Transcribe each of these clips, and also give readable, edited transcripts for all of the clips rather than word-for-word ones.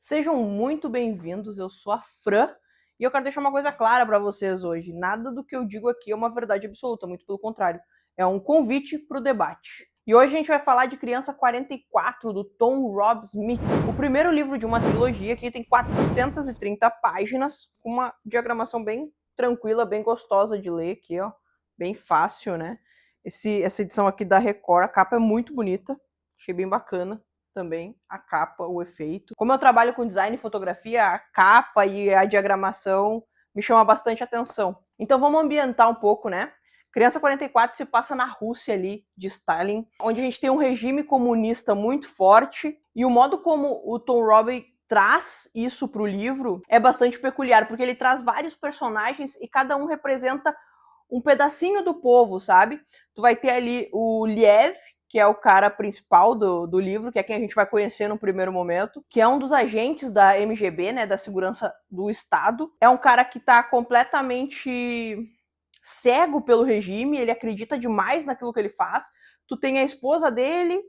Sejam muito bem-vindos, eu sou a Fran e eu quero deixar uma coisa clara para vocês hoje. Nada do que eu digo aqui é uma verdade absoluta, muito pelo contrário. É um convite para o debate. E hoje a gente vai falar de Criança 44, do Tom Robb Smith. O primeiro livro de uma trilogia que tem 430 páginas, com uma diagramação bem tranquila, bem gostosa de ler aqui, ó. Bem fácil, né? Essa edição aqui da Record, a capa é muito bonita, achei bem bacana também, a capa, o efeito. Como eu trabalho com design e fotografia, a capa e a diagramação me chama bastante atenção. Então vamos ambientar um pouco, né? Criança 44 se passa na Rússia ali, de Stalin, onde a gente tem um regime comunista muito forte, e o modo como o Tom Robb traz isso para o livro é bastante peculiar, porque ele traz vários personagens e cada um representa um pedacinho do povo, sabe? Tu vai ter ali o Liev, que é o cara principal do livro, que é quem a gente vai conhecer no primeiro momento, que é um dos agentes da MGB, né, da Segurança do Estado. É um cara que está completamente cego pelo regime, ele acredita demais naquilo que ele faz. Tu tem a esposa dele,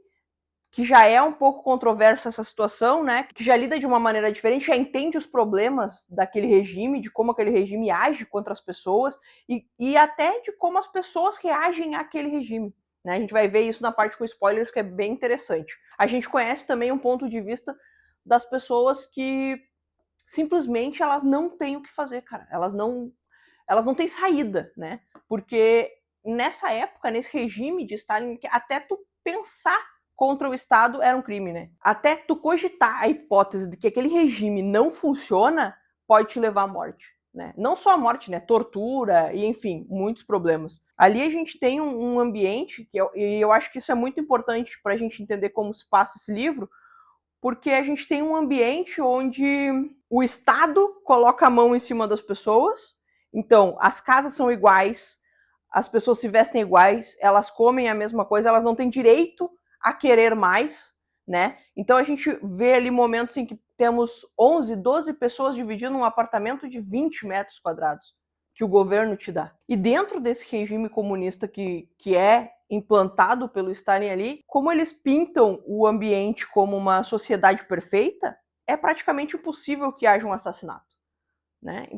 que já é um pouco controversa essa situação, né? Que já lida de uma maneira diferente, já entende os problemas daquele regime, de como aquele regime age contra as pessoas e até de como as pessoas reagem àquele regime. Né? A gente vai ver isso na parte com spoilers, que é bem interessante. A gente conhece também um ponto de vista das pessoas que simplesmente elas não têm o que fazer, cara. Elas não têm saída, né? Porque nessa época, nesse regime de Stalin, até tu pensar contra o Estado era um crime, né? Até tu cogitar a hipótese de que aquele regime não funciona pode te levar à morte. Né? Não só a morte, né? Tortura e, enfim, muitos problemas. Ali a gente tem um ambiente, e eu acho que isso é muito importante para a gente entender como se passa esse livro, porque a gente tem um ambiente onde o Estado coloca a mão em cima das pessoas, então as casas são iguais, as pessoas se vestem iguais, elas comem a mesma coisa, elas não têm direito a querer mais, né? Então a gente vê ali momentos em que temos 11, 12 pessoas dividindo um apartamento de 20 metros quadrados que o governo te dá. E dentro desse regime comunista que é implantado pelo Stalin ali, como eles pintam o ambiente como uma sociedade perfeita, é praticamente impossível que haja um assassinato. Né?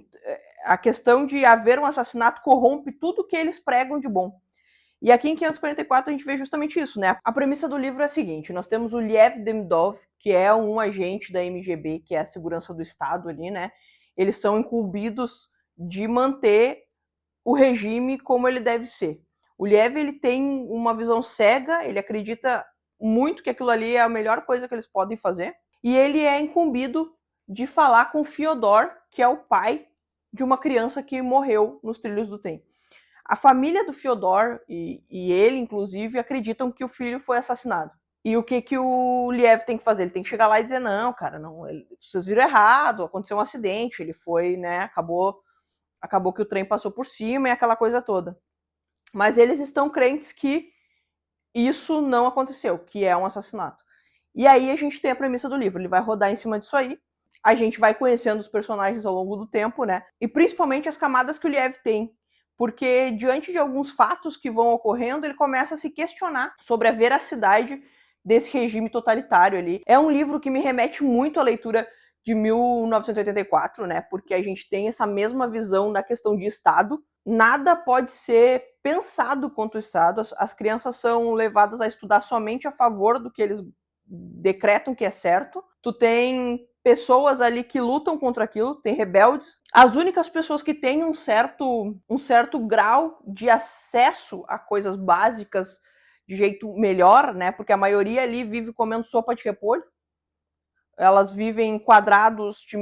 A questão de haver um assassinato corrompe tudo que eles pregam de bom. E aqui em 544 a gente vê justamente isso, né? A premissa do livro é a seguinte: nós temos o Liev Demidov, que é um agente da MGB, que é a segurança do Estado ali, né? Eles são incumbidos de manter o regime como ele deve ser. O Liev, ele tem uma visão cega, ele acredita muito que aquilo ali é a melhor coisa que eles podem fazer, e ele é incumbido de falar com Fyodor, que é o pai de uma criança que morreu nos trilhos do Tem. A família do Fyodor e ele, inclusive, acreditam que o filho foi assassinado. E o que o Liev tem que fazer? Ele tem que chegar lá e dizer, não, cara, não, vocês viram errado, aconteceu um acidente, ele foi, né, acabou que o trem passou por cima e aquela coisa toda. Mas eles estão crentes que isso não aconteceu, que é um assassinato. E aí a gente tem a premissa do livro, ele vai rodar em cima disso aí, a gente vai conhecendo os personagens ao longo do tempo, né? E principalmente as camadas que o Liev tem, porque diante de alguns fatos que vão ocorrendo, ele começa a se questionar sobre a veracidade desse regime totalitário ali. É um livro que me remete muito à leitura de 1984, né? Porque a gente tem essa mesma visão na questão de Estado. Nada pode ser pensado contra o Estado. As crianças são levadas a estudar somente a favor do que eles decretam que é certo. Tu tem pessoas ali que lutam contra aquilo, tem rebeldes. As únicas pessoas que têm um certo grau de acesso a coisas básicas de jeito melhor, né? Porque a maioria ali vive comendo sopa de repolho. Elas vivem em quadrados de,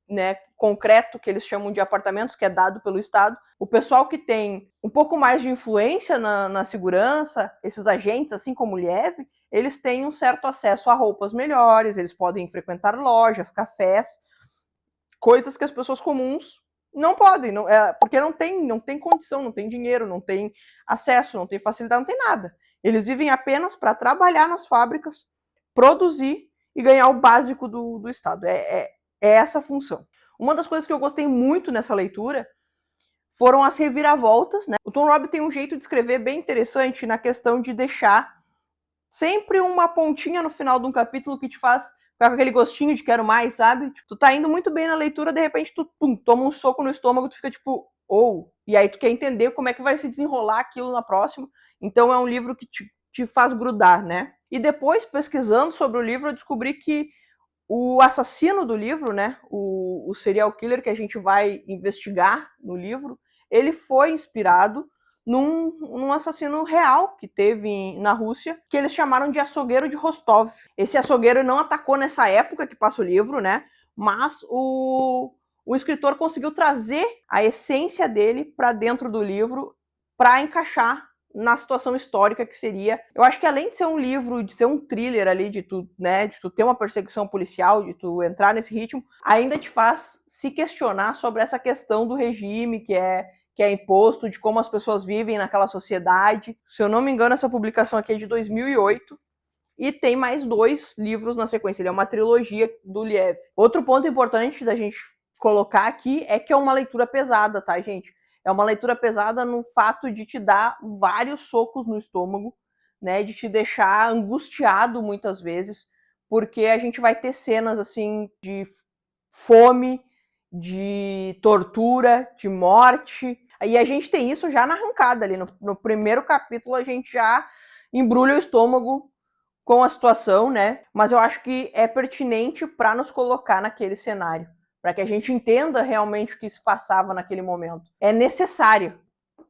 né, concreto, que eles chamam de apartamentos, que é dado pelo Estado. O pessoal que tem um pouco mais de influência na segurança, esses agentes, assim como o Liev, eles têm um certo acesso a roupas melhores, eles podem frequentar lojas, cafés, coisas que as pessoas comuns não podem, não, porque não tem condição, não tem dinheiro, não tem acesso, não tem facilidade, não tem nada. Eles vivem apenas para trabalhar nas fábricas, produzir e ganhar o básico do Estado. É essa a função. Uma das coisas que eu gostei muito nessa leitura foram as reviravoltas, né? O Tom Robb tem um jeito de escrever bem interessante na questão de deixar sempre uma pontinha no final de um capítulo que te faz ficar com aquele gostinho de quero mais, sabe? Tipo, tu tá indo muito bem na leitura, de repente tu, pum, toma um soco no estômago, tu fica tipo, e aí tu quer entender como é que vai se desenrolar aquilo na próxima. Então é um livro que te faz grudar, né? E depois, pesquisando sobre o livro, eu descobri que o assassino do livro, né, o serial killer que a gente vai investigar no livro, ele foi inspirado num assassino real que teve na Rússia, que eles chamaram de açougueiro de Rostov. Esse açougueiro não atacou nessa época que passa o livro, né, mas o escritor conseguiu trazer a essência dele para dentro do livro para encaixar na situação histórica que seria. Eu acho que além de ser um livro, de ser um thriller ali, de tu ter uma perseguição policial, de tu entrar nesse ritmo, ainda te faz se questionar sobre essa questão do regime que é imposto, de como as pessoas vivem naquela sociedade. Se eu não me engano, essa publicação aqui é de 2008, e tem mais 2 livros na sequência. Ele é uma trilogia do Liev. Outro ponto importante da gente colocar aqui é que é uma leitura pesada, tá, gente? É uma leitura pesada no fato de te dar vários socos no estômago, né? De te deixar angustiado muitas vezes, porque a gente vai ter cenas assim de fome, de tortura, de morte. E a gente tem isso já na arrancada ali. No primeiro capítulo a gente já embrulha o estômago com a situação, né? Mas eu acho que é pertinente para nos colocar naquele cenário, para que a gente entenda realmente o que se passava naquele momento. É necessário,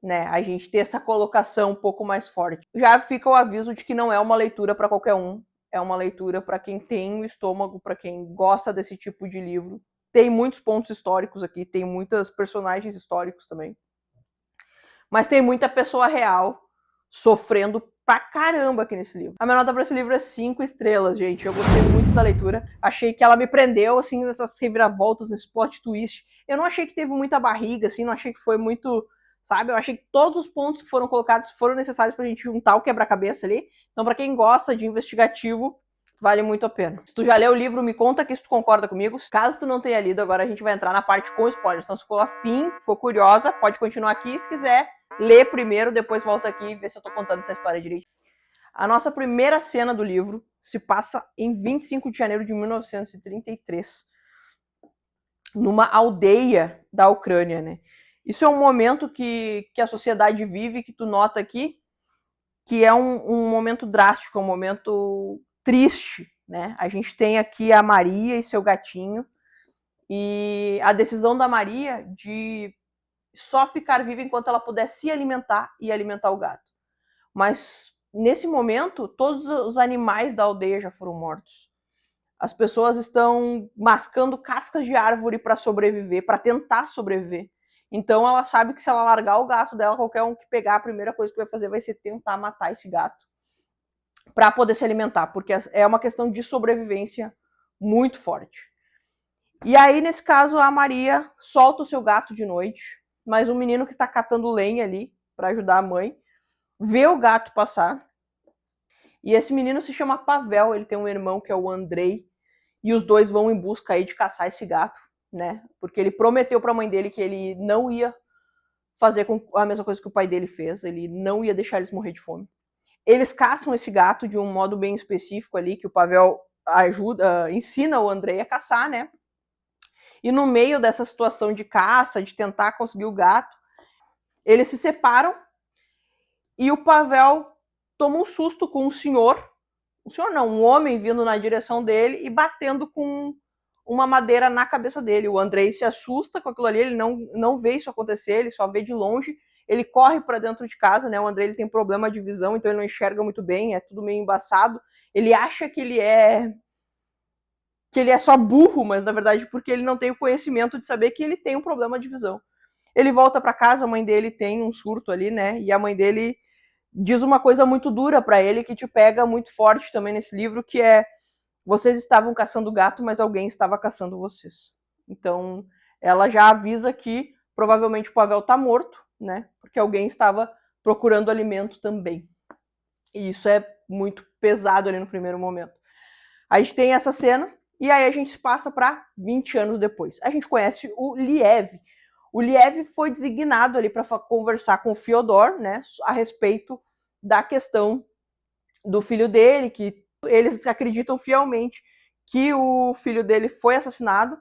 né, a gente ter essa colocação um pouco mais forte. Já fica o aviso de que não é uma leitura para qualquer um, é uma leitura para quem tem o estômago, para quem gosta desse tipo de livro. Tem muitos pontos históricos aqui, tem muitos personagens históricos também. Mas tem muita pessoa real sofrendo pra caramba aqui nesse livro. A minha nota pra esse livro é 5 estrelas, gente. Eu gostei muito da leitura. Achei que ela me prendeu, assim, nessas reviravoltas, nesse plot twist. Eu não achei que teve muita barriga, assim, não achei que foi muito, sabe? Eu achei que todos os pontos que foram colocados foram necessários pra gente juntar o quebra-cabeça ali. Então, pra quem gosta de investigativo, vale muito a pena. Se tu já leu o livro, me conta que se tu concorda comigo. Caso tu não tenha lido, agora a gente vai entrar na parte com spoilers. Então, se ficou afim, ficou curiosa, pode continuar aqui. Se quiser, lê primeiro, depois volta aqui e vê se eu tô contando essa história direito. A nossa primeira cena do livro se passa em 25 de janeiro de 1933, numa aldeia da Ucrânia, né? Isso é um momento que a sociedade vive, que tu nota aqui, que é um momento drástico, um momento triste, né? A gente tem aqui a Maria e seu gatinho, e a decisão da Maria de só ficar viva enquanto ela puder se alimentar e alimentar o gato. Mas nesse momento, todos os animais da aldeia já foram mortos. As pessoas estão mascando cascas de árvore para sobreviver, para tentar sobreviver. Então ela sabe que se ela largar o gato dela, qualquer um que pegar, a primeira coisa que vai fazer vai ser tentar matar esse gato para poder se alimentar, porque é uma questão de sobrevivência muito forte. E aí, nesse caso, a Maria solta o seu gato de noite, mas um menino que está catando lenha ali para ajudar a mãe vê o gato passar, e esse menino se chama Pavel, ele tem um irmão que é o Andrei, e os dois vão em busca aí de caçar esse gato, né? Porque ele prometeu para a mãe dele que ele não ia fazer a mesma coisa que o pai dele fez, ele não ia deixar eles morrer de fome. Eles caçam esse gato de um modo bem específico ali, que o Pavel ensina o Andrei a caçar, né? E no meio dessa situação de caça, de tentar conseguir o gato, eles se separam e o Pavel toma um susto com um homem vindo na direção dele e batendo com uma madeira na cabeça dele. O Andrei se assusta com aquilo ali, ele não vê isso acontecer, ele só vê de longe, ele corre para dentro de casa, né? O Andrei ele tem problema de visão, então ele não enxerga muito bem, é tudo meio embaçado. Ele acha que ele é só burro, mas na verdade porque ele não tem o conhecimento de saber que ele tem um problema de visão. Ele volta para casa, a mãe dele tem um surto ali, né? E a mãe dele diz uma coisa muito dura para ele, que te pega muito forte também nesse livro, que é: vocês estavam caçando gato, mas alguém estava caçando vocês. Então, ela já avisa que provavelmente o Pavel tá morto, né? Porque alguém estava procurando alimento também. E isso é muito pesado ali no primeiro momento. A gente tem essa cena, e aí a gente passa para 20 anos depois. A gente conhece o Liev. O Liev foi designado ali para conversar com o Fyodor, né, a respeito da questão do filho dele, que eles acreditam fielmente que o filho dele foi assassinado,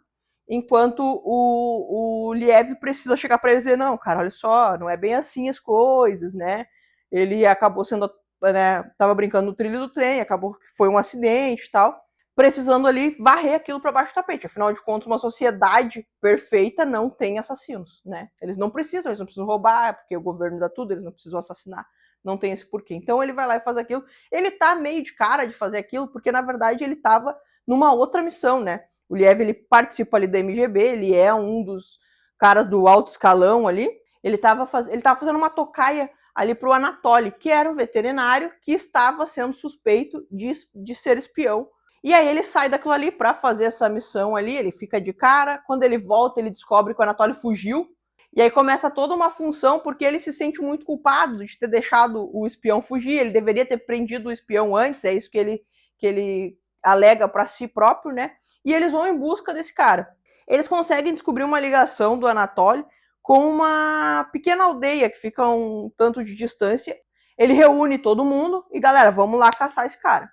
enquanto o Liev precisa chegar para ele e dizer, não, cara, olha só, não é bem assim as coisas, né? Ele acabou sendo, né, tava brincando no trilho do trem, acabou que foi um acidente e tal, precisando ali varrer aquilo para baixo do tapete. Afinal de contas, uma sociedade perfeita não tem assassinos, né? Eles não precisam roubar, porque o governo dá tudo, eles não precisam assassinar. Não tem esse porquê. Então ele vai lá e faz aquilo. Ele tá meio de cara de fazer aquilo, porque na verdade ele tava numa outra missão, né? O Liev, ele participa ali da MGB, ele é um dos caras do alto escalão ali. Ele tava fazendo uma tocaia ali pro Anatoly, que era um veterinário que estava sendo suspeito de ser espião. E aí ele sai daquilo ali para fazer essa missão ali, ele fica de cara. Quando ele volta, ele descobre que o Anatoly fugiu. E aí começa toda uma função, porque ele se sente muito culpado de ter deixado o espião fugir. Ele deveria ter prendido o espião antes, é isso que ele alega para si próprio, né? E eles vão em busca desse cara. Eles conseguem descobrir uma ligação do Anatoly com uma pequena aldeia que fica um tanto de distância. Ele reúne todo mundo e, galera, vamos lá caçar esse cara.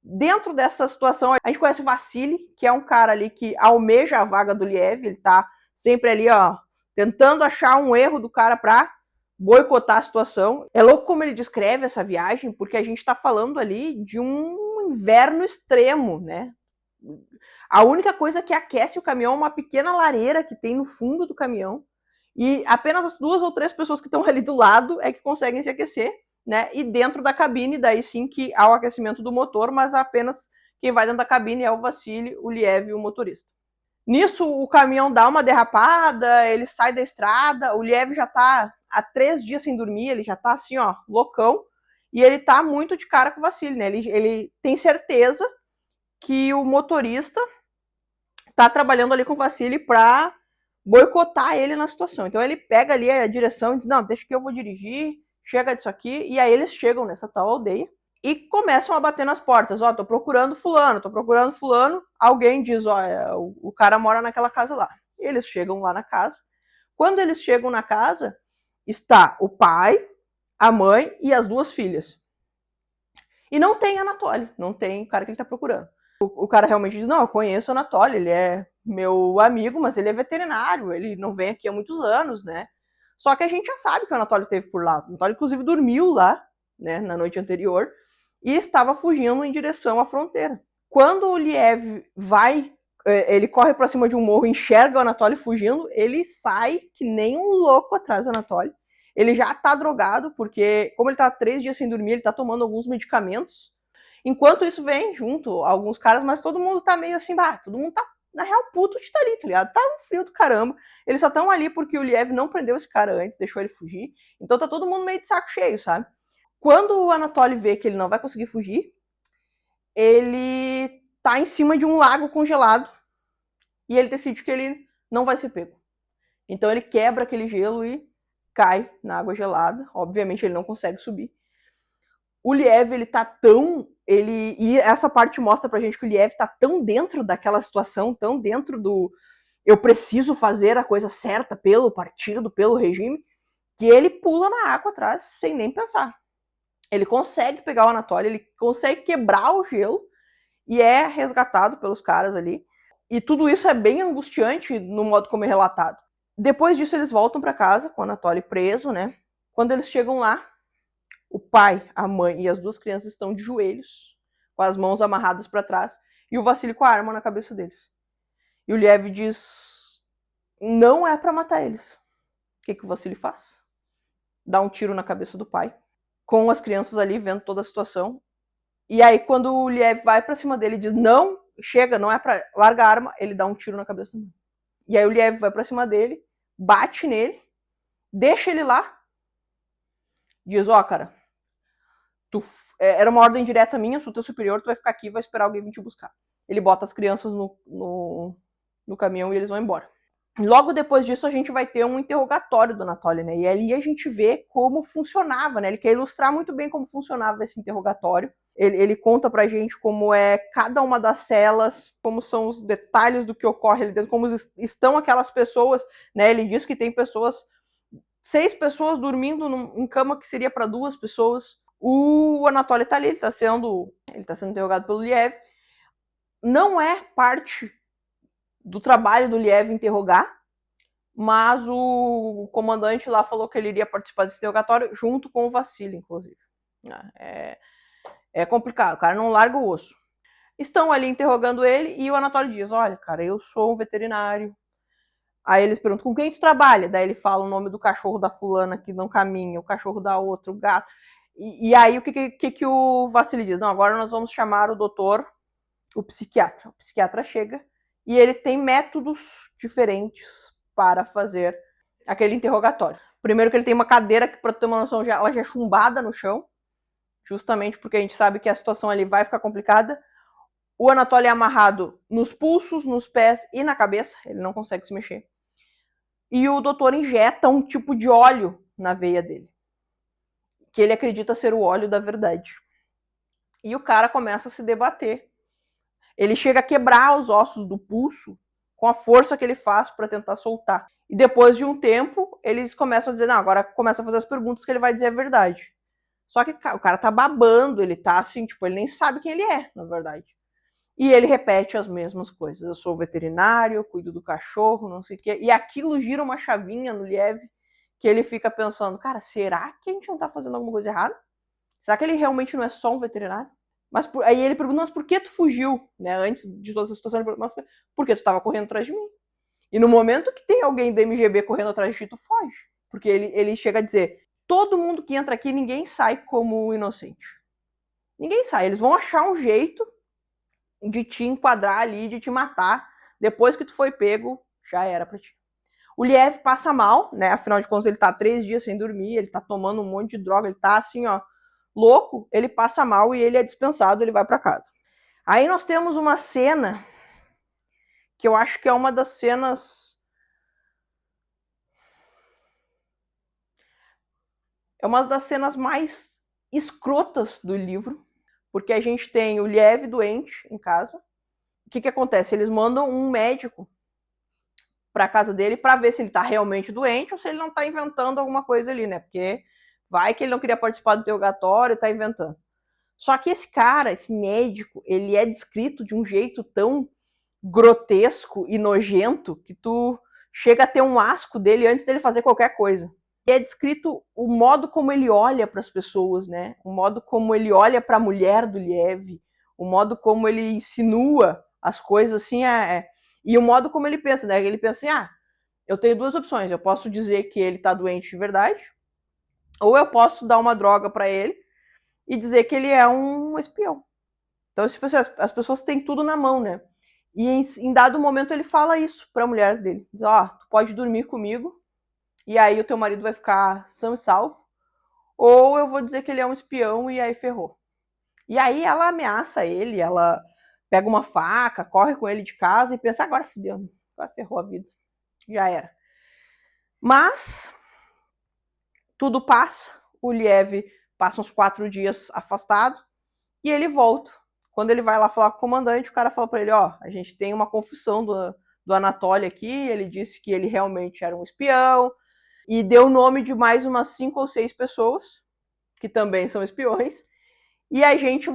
Dentro dessa situação, a gente conhece o Vassili, que é um cara ali que almeja a vaga do Liev. Ele tá sempre ali, ó, tentando achar um erro do cara pra boicotar a situação. É louco como ele descreve essa viagem, porque a gente tá falando ali de um inverno extremo, né? A única coisa que aquece o caminhão é uma pequena lareira que tem no fundo do caminhão, e apenas as 2 ou 3 pessoas que estão ali do lado é que conseguem se aquecer, né? E dentro da cabine, daí sim que há o aquecimento do motor, mas apenas quem vai dentro da cabine é o Vassili, o Liev e o motorista. Nisso, o caminhão dá uma derrapada, ele sai da estrada, o Liev já tá há 3 dias sem dormir, ele já tá assim, ó, loucão, e ele tá muito de cara com o Vassili, né? Ele tem certeza que o motorista tá trabalhando ali com o Vassili pra boicotar ele na situação. Então ele pega ali a direção e diz, não, deixa que eu vou dirigir, chega disso aqui, e aí eles chegam nessa tal aldeia e começam a bater nas portas, ó, tô procurando fulano, alguém diz, ó, o cara mora naquela casa lá. Eles chegam lá na casa. Quando eles chegam na casa, está o pai, a mãe e as 2 filhas. E não tem Anatoly, não tem o cara que ele tá procurando. O cara realmente diz, não, eu conheço o Anatoly, ele é meu amigo, mas ele é veterinário, ele não vem aqui há muitos anos, né? Só que a gente já sabe que o Anatoly esteve por lá. O Anatoly, inclusive, dormiu lá, né, na noite anterior, e estava fugindo em direção à fronteira. Quando o Liev vai, ele corre para cima de um morro, enxerga o Anatoly fugindo, ele sai que nem um louco atrás do Anatoly. Ele já tá drogado, porque como ele tá 3 dias sem dormir, ele tá tomando alguns medicamentos. Enquanto isso vem junto alguns caras, mas todo mundo tá meio assim, todo mundo tá, na real, puto de estar ali, tá ligado? Tá um frio do caramba. Eles só estão ali porque o Liev não prendeu esse cara antes, deixou ele fugir. Então tá todo mundo meio de saco cheio, sabe? Quando o Anatoly vê que ele não vai conseguir fugir, ele tá em cima de um lago congelado e ele decide que ele não vai ser pego. Então ele quebra aquele gelo e cai na água gelada. Obviamente ele não consegue subir. O Liev, ele tá tão... E essa parte mostra pra gente que o Liev tá tão dentro daquela situação, tão dentro do... Eu preciso fazer a coisa certa pelo partido, pelo regime, que ele pula na água atrás sem nem pensar. Ele consegue pegar o Anatoly, ele consegue quebrar o gelo e é resgatado pelos caras ali. E tudo isso é bem angustiante no modo como é relatado. Depois disso, eles voltam para casa com o Anatoly preso, né? Quando eles chegam lá, o pai, a mãe e as 2 crianças estão de joelhos, com as mãos amarradas para trás, e o Vassili com a arma na cabeça deles. E o Liev diz, não é para matar eles. O que o Vassili faz? Dá um tiro na cabeça do pai, com as crianças ali vendo toda a situação. E aí, quando o Liev vai pra cima dele e diz, não, chega, não é pra... larga a arma, ele dá um tiro na cabeça dele. E aí o Liev vai pra cima dele, bate nele, deixa ele lá, diz, ó, cara, era uma ordem direta minha, sou teu superior, tu vai ficar aqui e vai esperar alguém vir te buscar. Ele bota as crianças no caminhão e eles vão embora. Logo depois disso, a gente vai ter um interrogatório do Anatoly, né? E ali a gente vê como funcionava, né? Ele quer ilustrar muito bem como funcionava esse interrogatório. Ele conta pra gente como é cada uma das celas, como são os detalhes do que ocorre ali dentro, como estão aquelas pessoas, né? Ele diz que tem pessoas, 6 pessoas dormindo em cama que seria para 2 pessoas. O Anatoly tá ali, ele tá sendo interrogado pelo Liev. Não é parte do trabalho do Liev interrogar, mas o comandante lá falou que ele iria participar desse interrogatório junto com o Vassili, inclusive. É complicado, o cara não larga o osso. Estão ali interrogando ele e o Anatoly diz, olha, cara, eu sou um veterinário. Aí eles perguntam, com quem tu trabalha? Daí ele fala o nome do cachorro da fulana que não caminha, o cachorro da outra, o gato. E aí o que o Vassili diz? Não, agora nós vamos chamar o doutor, o psiquiatra. O psiquiatra chega e ele tem métodos diferentes para fazer aquele interrogatório. Primeiro que ele tem uma cadeira que, para ter uma noção, ela já é chumbada no chão, justamente porque a gente sabe que a situação ali vai ficar complicada. O Anatoly é amarrado nos pulsos, nos pés e na cabeça, ele não consegue se mexer. E o doutor injeta um tipo de óleo na veia dele, que ele acredita ser o óleo da verdade. E o cara começa a se debater. Ele chega a quebrar os ossos do pulso com a força que ele faz para tentar soltar. E depois de um tempo, eles começam a dizer, não, agora começa a fazer as perguntas que ele vai dizer a verdade. Só que o cara tá babando, ele tá assim, tipo, ele nem sabe quem ele é, na verdade. E ele repete as mesmas coisas. Eu sou veterinário, eu cuido do cachorro, não sei o quê. E aquilo gira uma chavinha no Liev, que ele fica pensando, cara, será que a gente não tá fazendo alguma coisa errada? Será que ele realmente não é só um veterinário? Mas aí ele pergunta, mas por que tu fugiu? Né? Antes de toda essa situação, ele pergunta, mas por que tu tava correndo atrás de mim? E no momento que tem alguém da MGB correndo atrás de ti, tu foge. Porque ele chega a dizer, todo mundo que entra aqui, ninguém sai como inocente. Ninguém sai. Eles vão achar um jeito de te enquadrar ali, de te matar. Depois que tu foi pego, já era pra ti. O Liev passa mal, né? Afinal de contas, ele tá 3 dias sem dormir, ele tá tomando um monte de droga, ele tá assim, ó, louco, ele passa mal e ele é dispensado, ele vai para casa. Aí nós temos uma cena que eu acho que é uma das cenas... É uma das cenas mais escrotas do livro, porque a gente tem o Liev doente em casa. O que acontece? Eles mandam um médico para casa dele para ver se ele tá realmente doente ou se ele não tá inventando alguma coisa ali, né? Porque vai que ele não queria participar do interrogatório e tá inventando. Só que esse cara, esse médico, ele é descrito de um jeito tão grotesco e nojento que tu chega a ter um asco dele antes dele fazer qualquer coisa. E é descrito o modo como ele olha para as pessoas, né? O modo como ele olha para a mulher do Liev, o modo como ele insinua as coisas assim, e o modo como ele pensa, né? Ele pensa assim, eu tenho 2 opções, eu posso dizer que ele tá doente de verdade, ou eu posso dar uma droga para ele e dizer que ele é um espião. Então, tipo, as pessoas têm tudo na mão, né? E em dado momento ele fala isso pra mulher dele. Diz, tu pode dormir comigo, e aí o teu marido vai ficar são e salvo, ou eu vou dizer que ele é um espião e aí ferrou. E aí ela ameaça ele, ela pega uma faca, corre com ele de casa e pensa, agora fudeu, agora ferrou a vida. Já era. Mas tudo passa, o Liev passa uns 4 dias afastado e ele volta. Quando ele vai lá falar com o comandante, o cara fala para ele, a gente tem uma confissão do Anatoly aqui, ele disse que ele realmente era um espião, e deu o nome de mais umas 5 ou 6 pessoas, que também são espiões, e a gente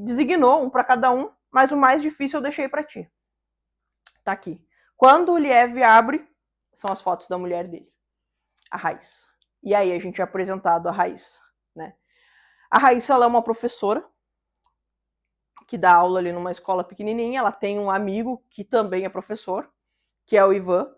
designou um para cada um, mas o mais difícil eu deixei para ti. Tá aqui. Quando o Liev abre, são as fotos da mulher dele, a Raíssa. E aí a gente é apresentado a Raíssa, né? A Raíssa, ela é uma professora, que dá aula ali numa escola pequenininha, ela tem um amigo que também é professor, que é o Ivan.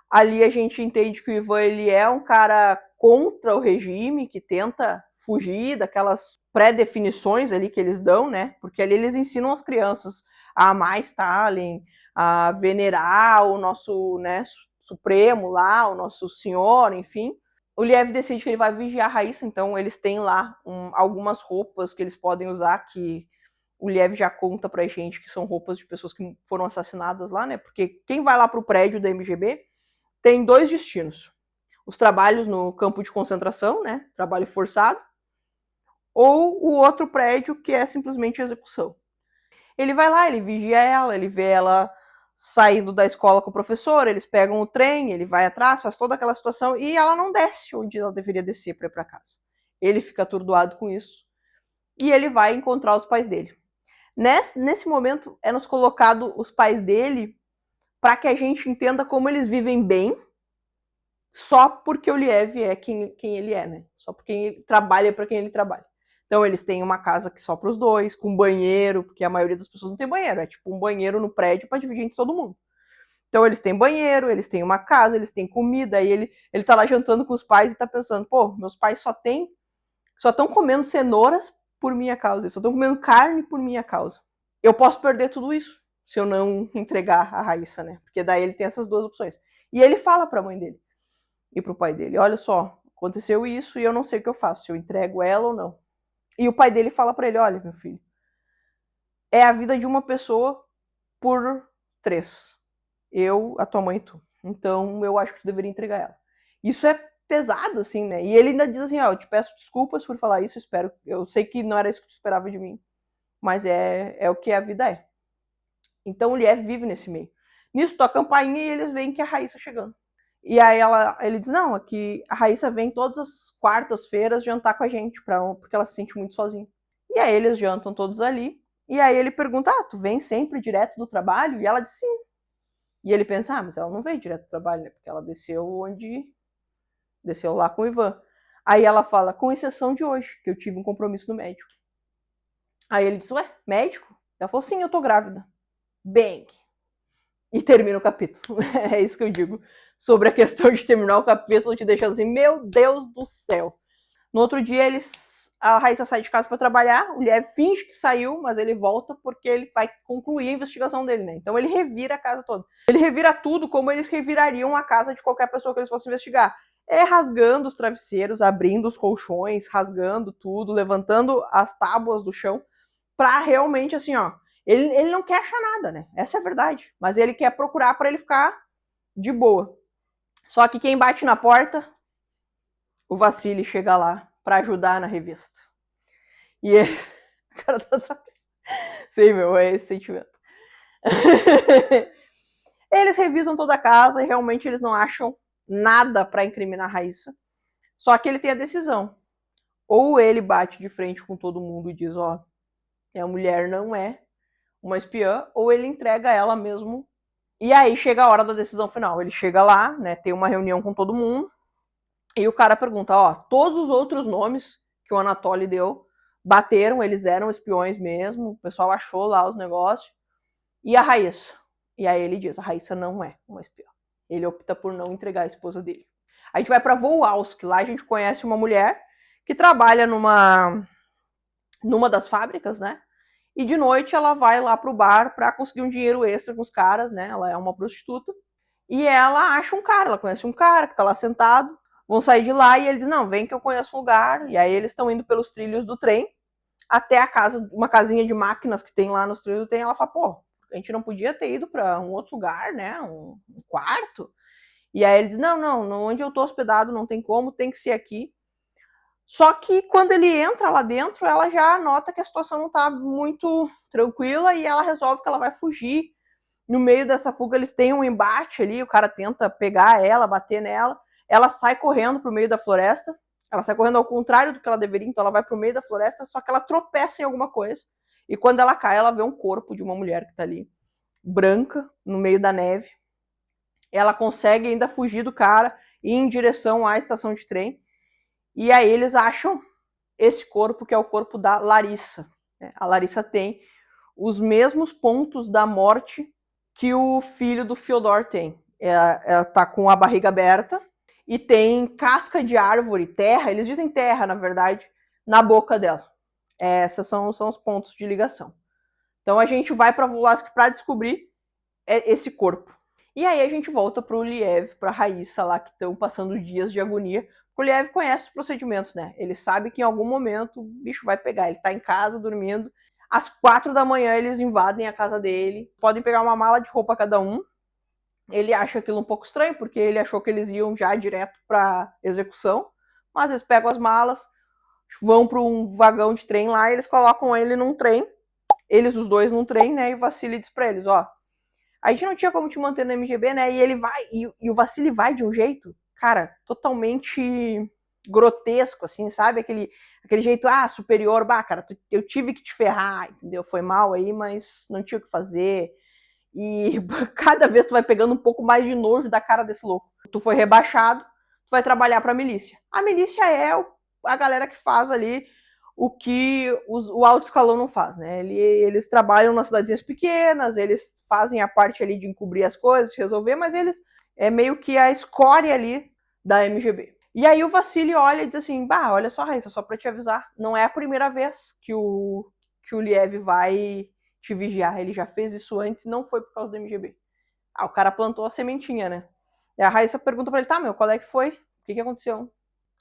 Ali a gente entende que o Ivan, ele é um cara contra o regime, que tenta fugir daquelas pré-definições ali que eles dão, né? Porque ali eles ensinam as crianças a amar Stalin, a venerar o nosso, né, Supremo lá, o nosso senhor, enfim. O Liev decide que ele vai vigiar a Raíssa, então eles têm lá algumas roupas que eles podem usar, que o Liev já conta pra gente que são roupas de pessoas que foram assassinadas lá, né? Porque quem vai lá pro prédio da MGB tem 2 destinos. Os trabalhos no campo de concentração, né? Trabalho forçado. Ou o outro prédio que é simplesmente execução. Ele vai lá, ele vigia ela, ele vê ela saindo da escola com o professor, eles pegam o trem, ele vai atrás, faz toda aquela situação e ela não desce onde ela deveria descer para ir para casa. Ele fica atordoado com isso e ele vai encontrar os pais dele. Nesse momento é nos colocado os pais dele para que a gente entenda como eles vivem bem, só porque o Liev é quem ele é, né? Só porque ele trabalha para quem ele trabalha. Então eles têm uma casa que só para os dois, com banheiro, porque a maioria das pessoas não tem banheiro, é tipo um banheiro no prédio para dividir entre todo mundo. Então eles têm banheiro, eles têm uma casa, eles têm comida, aí ele tá lá jantando com os pais e tá pensando, pô, meus pais só estão comendo cenouras por minha causa, eles só estão comendo carne por minha causa. Eu posso perder tudo isso se eu não entregar a Raíssa, né? Porque daí ele tem essas duas opções. E ele fala pra mãe dele e pro pai dele, olha só, aconteceu isso e eu não sei o que eu faço, se eu entrego ela ou não. E o pai dele fala pra ele, olha, meu filho, é a vida de uma pessoa por 3. Eu, a tua mãe e tu. Então eu acho que tu deveria entregar ela. Isso é pesado, assim, né? E ele ainda diz assim, ó, eu te peço desculpas por falar isso, eu sei que não era isso que tu esperava de mim, mas é o que a vida é. Então o Liev vive nesse meio. Nisso toca a campainha e eles veem que é a Raíssa chegando. E aí ele diz, não, é que a Raíssa vem todas as quartas-feiras jantar com a gente, porque ela se sente muito sozinha. E aí eles jantam todos ali, e aí ele pergunta, tu vem sempre direto do trabalho? E ela diz sim. E ele pensa, mas ela não veio direto do trabalho, né? Porque ela desceu lá com o Ivan. Aí ela fala, com exceção de hoje, que eu tive um compromisso no médico. Aí ele diz, ué, médico? Ela falou, sim, eu tô grávida. Bang! E termina o capítulo. É isso que eu digo sobre a questão de terminar o capítulo, te deixando assim, meu Deus do céu. No outro dia, a Raíssa sai de casa para trabalhar, o Liev finge que saiu, mas ele volta porque ele vai concluir a investigação dele, né? Então ele revira a casa toda. Ele revira tudo como eles revirariam a casa de qualquer pessoa que eles fossem investigar. É rasgando os travesseiros, abrindo os colchões, rasgando tudo, levantando as tábuas do chão, pra realmente, assim, ó, ele não quer achar nada, né? Essa é a verdade. Mas ele quer procurar para ele ficar de boa. Só que quem bate na porta, o Vassili chega lá para ajudar na revista. E ele... cara tá... Sei, meu, é esse sentimento. Eles revisam toda a casa e realmente eles não acham nada para incriminar a Raíssa. Só que ele tem a decisão. Ou ele bate de frente com todo mundo e diz, ó, a mulher não é uma espiã, ou ele entrega ela mesmo. E aí chega a hora da decisão final. Ele chega lá, né, tem uma reunião com todo mundo, e o cara pergunta, ó, todos os outros nomes que o Anatoly deu bateram, eles eram espiões mesmo, o pessoal achou lá os negócios. E a Raíssa? E aí ele diz, a Raíssa não é uma espiã. Ele opta por não entregar a esposa dele. A gente vai para Volausk, lá a gente conhece uma mulher que trabalha numa das fábricas, né? E de noite ela vai lá pro bar para conseguir um dinheiro extra com os caras, né? Ela é uma prostituta. E ela acha um cara, ela conhece um cara que tá lá sentado. Vão sair de lá e ele diz, não, vem que eu conheço um lugar. E aí eles estão indo pelos trilhos do trem até a casa, uma casinha de máquinas que tem lá nos trilhos do trem. Ela fala, pô, a gente não podia ter ido para um outro lugar, né? Um quarto. E aí ele diz, não, onde eu tô hospedado não tem como, tem que ser aqui. Só que quando ele entra lá dentro, ela já nota que a situação não tá muito tranquila e ela resolve que ela vai fugir. No meio dessa fuga, eles têm um embate ali, o cara tenta pegar ela, bater nela. Ela sai correndo pro meio da floresta. Ela sai correndo ao contrário do que ela deveria, então ela vai pro meio da floresta, só que ela tropeça em alguma coisa. E quando ela cai, ela vê um corpo de uma mulher que tá ali, branca, no meio da neve. Ela consegue ainda fugir do cara e ir em direção à estação de trem. E aí eles acham esse corpo, que é o corpo da Larissa. A Larissa tem os mesmos pontos da morte que o filho do Fyodor tem. Ela tá com a barriga aberta e tem casca de árvore, terra, eles dizem terra, na verdade, na boca dela. Esses são os pontos de ligação. Então a gente vai para Volausk para descobrir esse corpo. E aí a gente volta para o Liev, para a Raíssa lá, que estão passando dias de agonia. O Liev conhece os procedimentos, né? Ele sabe que em algum momento o bicho vai pegar. Ele tá em casa dormindo. Às 4 da manhã eles invadem a casa dele. Podem pegar uma mala de roupa cada um. Ele acha aquilo um pouco estranho, porque ele achou que eles iam já direto para execução. Mas eles pegam as malas, vão para um vagão de trem lá e eles colocam ele num trem. Eles, os dois, num trem, né? E o Vassili diz pra eles, ó, a gente não tinha como te manter no MGB, né? E ele vai, e o Vassili vai de um jeito, cara, totalmente grotesco, assim, sabe? Aquele jeito, superior, cara, eu tive que te ferrar, entendeu? Foi mal aí, mas não tinha o que fazer. E cada vez tu vai pegando um pouco mais de nojo da cara desse louco. Tu foi rebaixado, tu vai trabalhar pra milícia. A milícia é a galera que faz ali o que o alto escalão não faz, né? Eles trabalham nas cidadezinhas pequenas, eles fazem a parte ali de encobrir as coisas, de resolver, mas eles é meio que a escória ali da MGB. E aí o Vassili olha e diz assim, olha só, Raíssa, só pra te avisar, não é a primeira vez que o Liev vai te vigiar, ele já fez isso antes, não foi por causa do MGB. O cara plantou a sementinha, né? E a Raíssa pergunta pra ele, tá, qual é que foi? O que aconteceu?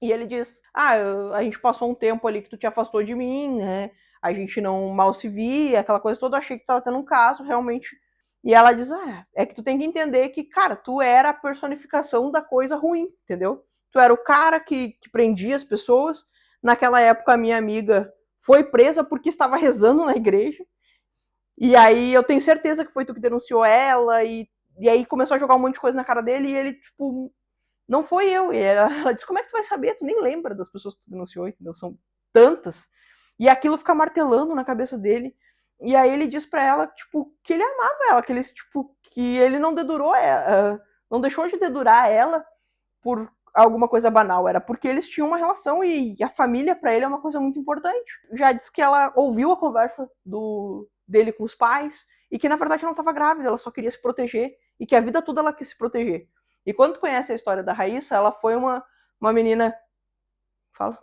E ele diz, a gente passou um tempo ali que tu te afastou de mim, né? A gente não mal se via, aquela coisa toda, eu achei que tu tava tendo um caso, realmente. E ela diz, é que tu tem que entender que, cara, tu era a personificação da coisa ruim, entendeu? Tu era o cara que prendia as pessoas. Naquela época, a minha amiga foi presa porque estava rezando na igreja. E aí eu tenho certeza que foi tu que denunciou ela, e aí começou a jogar um monte de coisa na cara dele, e ele, tipo, não foi eu. E ela disse, como é que tu vai saber? Tu nem lembra das pessoas que tu denunciou, entendeu? São tantas. E aquilo fica martelando na cabeça dele. E aí ele diz pra ela, tipo, que ele amava ela, que ele não dedurou ela, não deixou de dedurar ela por alguma coisa banal, era porque eles tinham uma relação e a família pra ele é uma coisa muito importante. Já disse que ela ouviu a conversa dele com os pais e que na verdade não estava grávida, ela só queria se proteger e que a vida toda ela quis se proteger. E quando tu conhece a história da Raíssa, ela foi uma menina... Fala.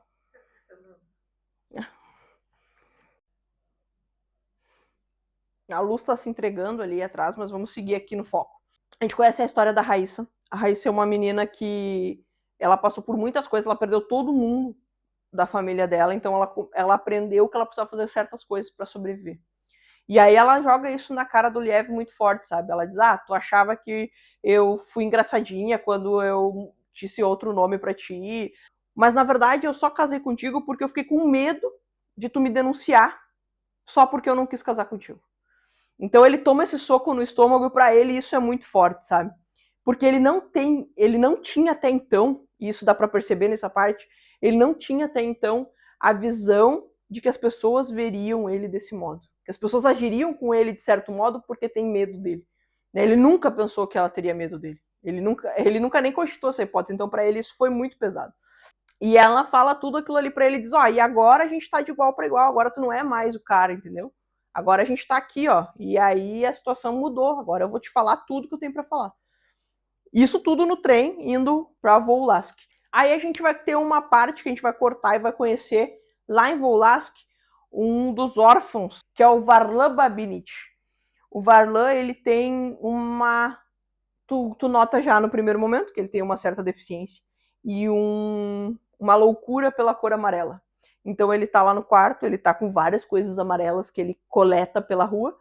A luz está se entregando ali atrás, mas vamos seguir aqui no foco. A gente conhece a história da Raíssa. A Raíssa é uma menina que ela passou por muitas coisas, ela perdeu todo mundo da família dela, então ela aprendeu que ela precisava fazer certas coisas para sobreviver. E aí ela joga isso na cara do Liev muito forte, sabe? Ela diz, tu achava que eu fui engraçadinha quando eu disse outro nome pra ti, mas na verdade eu só casei contigo porque eu fiquei com medo de tu me denunciar só porque eu não quis casar contigo. Então ele toma esse soco no estômago e pra ele isso é muito forte, sabe? Porque ele não tinha até então, e isso dá pra perceber nessa parte, ele não tinha até então a visão de que as pessoas veriam ele desse modo. Que as pessoas agiriam com ele de certo modo porque tem medo dele. Ele nunca pensou que ela teria medo dele. Ele nunca nem cogitou essa hipótese, então pra ele isso foi muito pesado. E ela fala tudo aquilo ali pra ele, diz, e agora a gente tá de igual pra igual, agora tu não é mais o cara, entendeu? Agora a gente tá aqui, e aí a situação mudou, agora eu vou te falar tudo que eu tenho pra falar. Isso tudo no trem, indo pra Volhasк. Aí a gente vai ter uma parte que a gente vai cortar e vai conhecer, lá em Volhask, um dos órfãos, que é o Varlan Babinich. O Varlan, ele tem uma... Tu nota já no primeiro momento que ele tem uma certa deficiência e uma loucura pela cor amarela. Então ele tá lá no quarto, ele tá com várias coisas amarelas que ele coleta pela rua,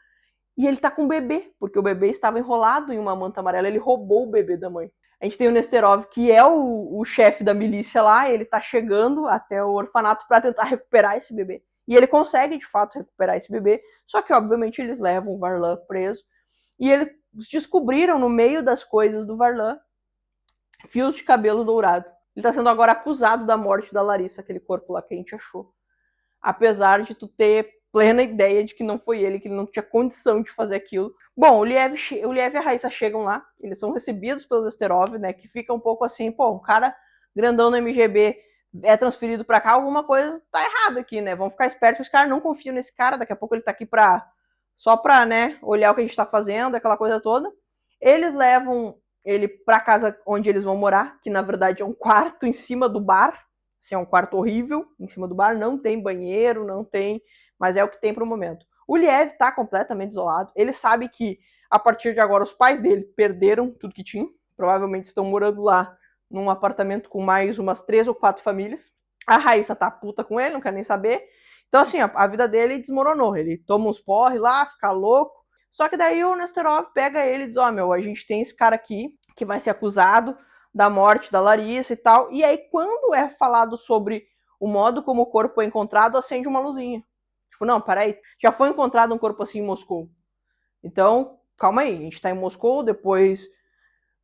e ele tá com um bebê, porque o bebê estava enrolado em uma manta amarela, ele roubou o bebê da mãe. A gente tem o Nesterov, que é o chefe da milícia lá, ele tá chegando até o orfanato para tentar recuperar esse bebê. E ele consegue, de fato, recuperar esse bebê, só que, obviamente, eles levam o Varlan preso. E eles descobriram, no meio das coisas do Varlan, fios de cabelo dourado. Ele tá sendo agora acusado da morte da Larissa, aquele corpo lá que a gente achou. Apesar de tu ter plena ideia de que não foi ele, que ele não tinha condição de fazer aquilo. Bom, o Liev e a Raíssa chegam lá, eles são recebidos pelo Nesterov, né, que fica um pouco assim, um cara grandão no MGB é transferido pra cá, alguma coisa tá errada aqui, né, vamos ficar espertos, os caras não confiam nesse cara, daqui a pouco ele tá aqui só pra, né, olhar o que a gente tá fazendo, aquela coisa toda. Eles levam ele pra casa onde eles vão morar, que na verdade é um quarto em cima do bar, assim, é um quarto horrível em cima do bar, não tem banheiro, não tem, mas é o que tem pro momento. O Liev tá completamente isolado, ele sabe que a partir de agora os pais dele perderam tudo que tinham, provavelmente estão morando lá num apartamento com mais umas 3 ou 4 famílias. A Raíssa tá puta com ele, não quer nem saber. Então assim, a vida dele desmoronou, ele toma uns porre lá, fica louco. Só que daí o Nesterov pega ele e diz, a gente tem esse cara aqui que vai ser acusado da morte da Larissa e tal. E aí, quando é falado sobre o modo como o corpo é encontrado, acende uma luzinha. Tipo, não, peraí, já foi encontrado um corpo assim em Moscou. Então, calma aí, a gente tá em Moscou, depois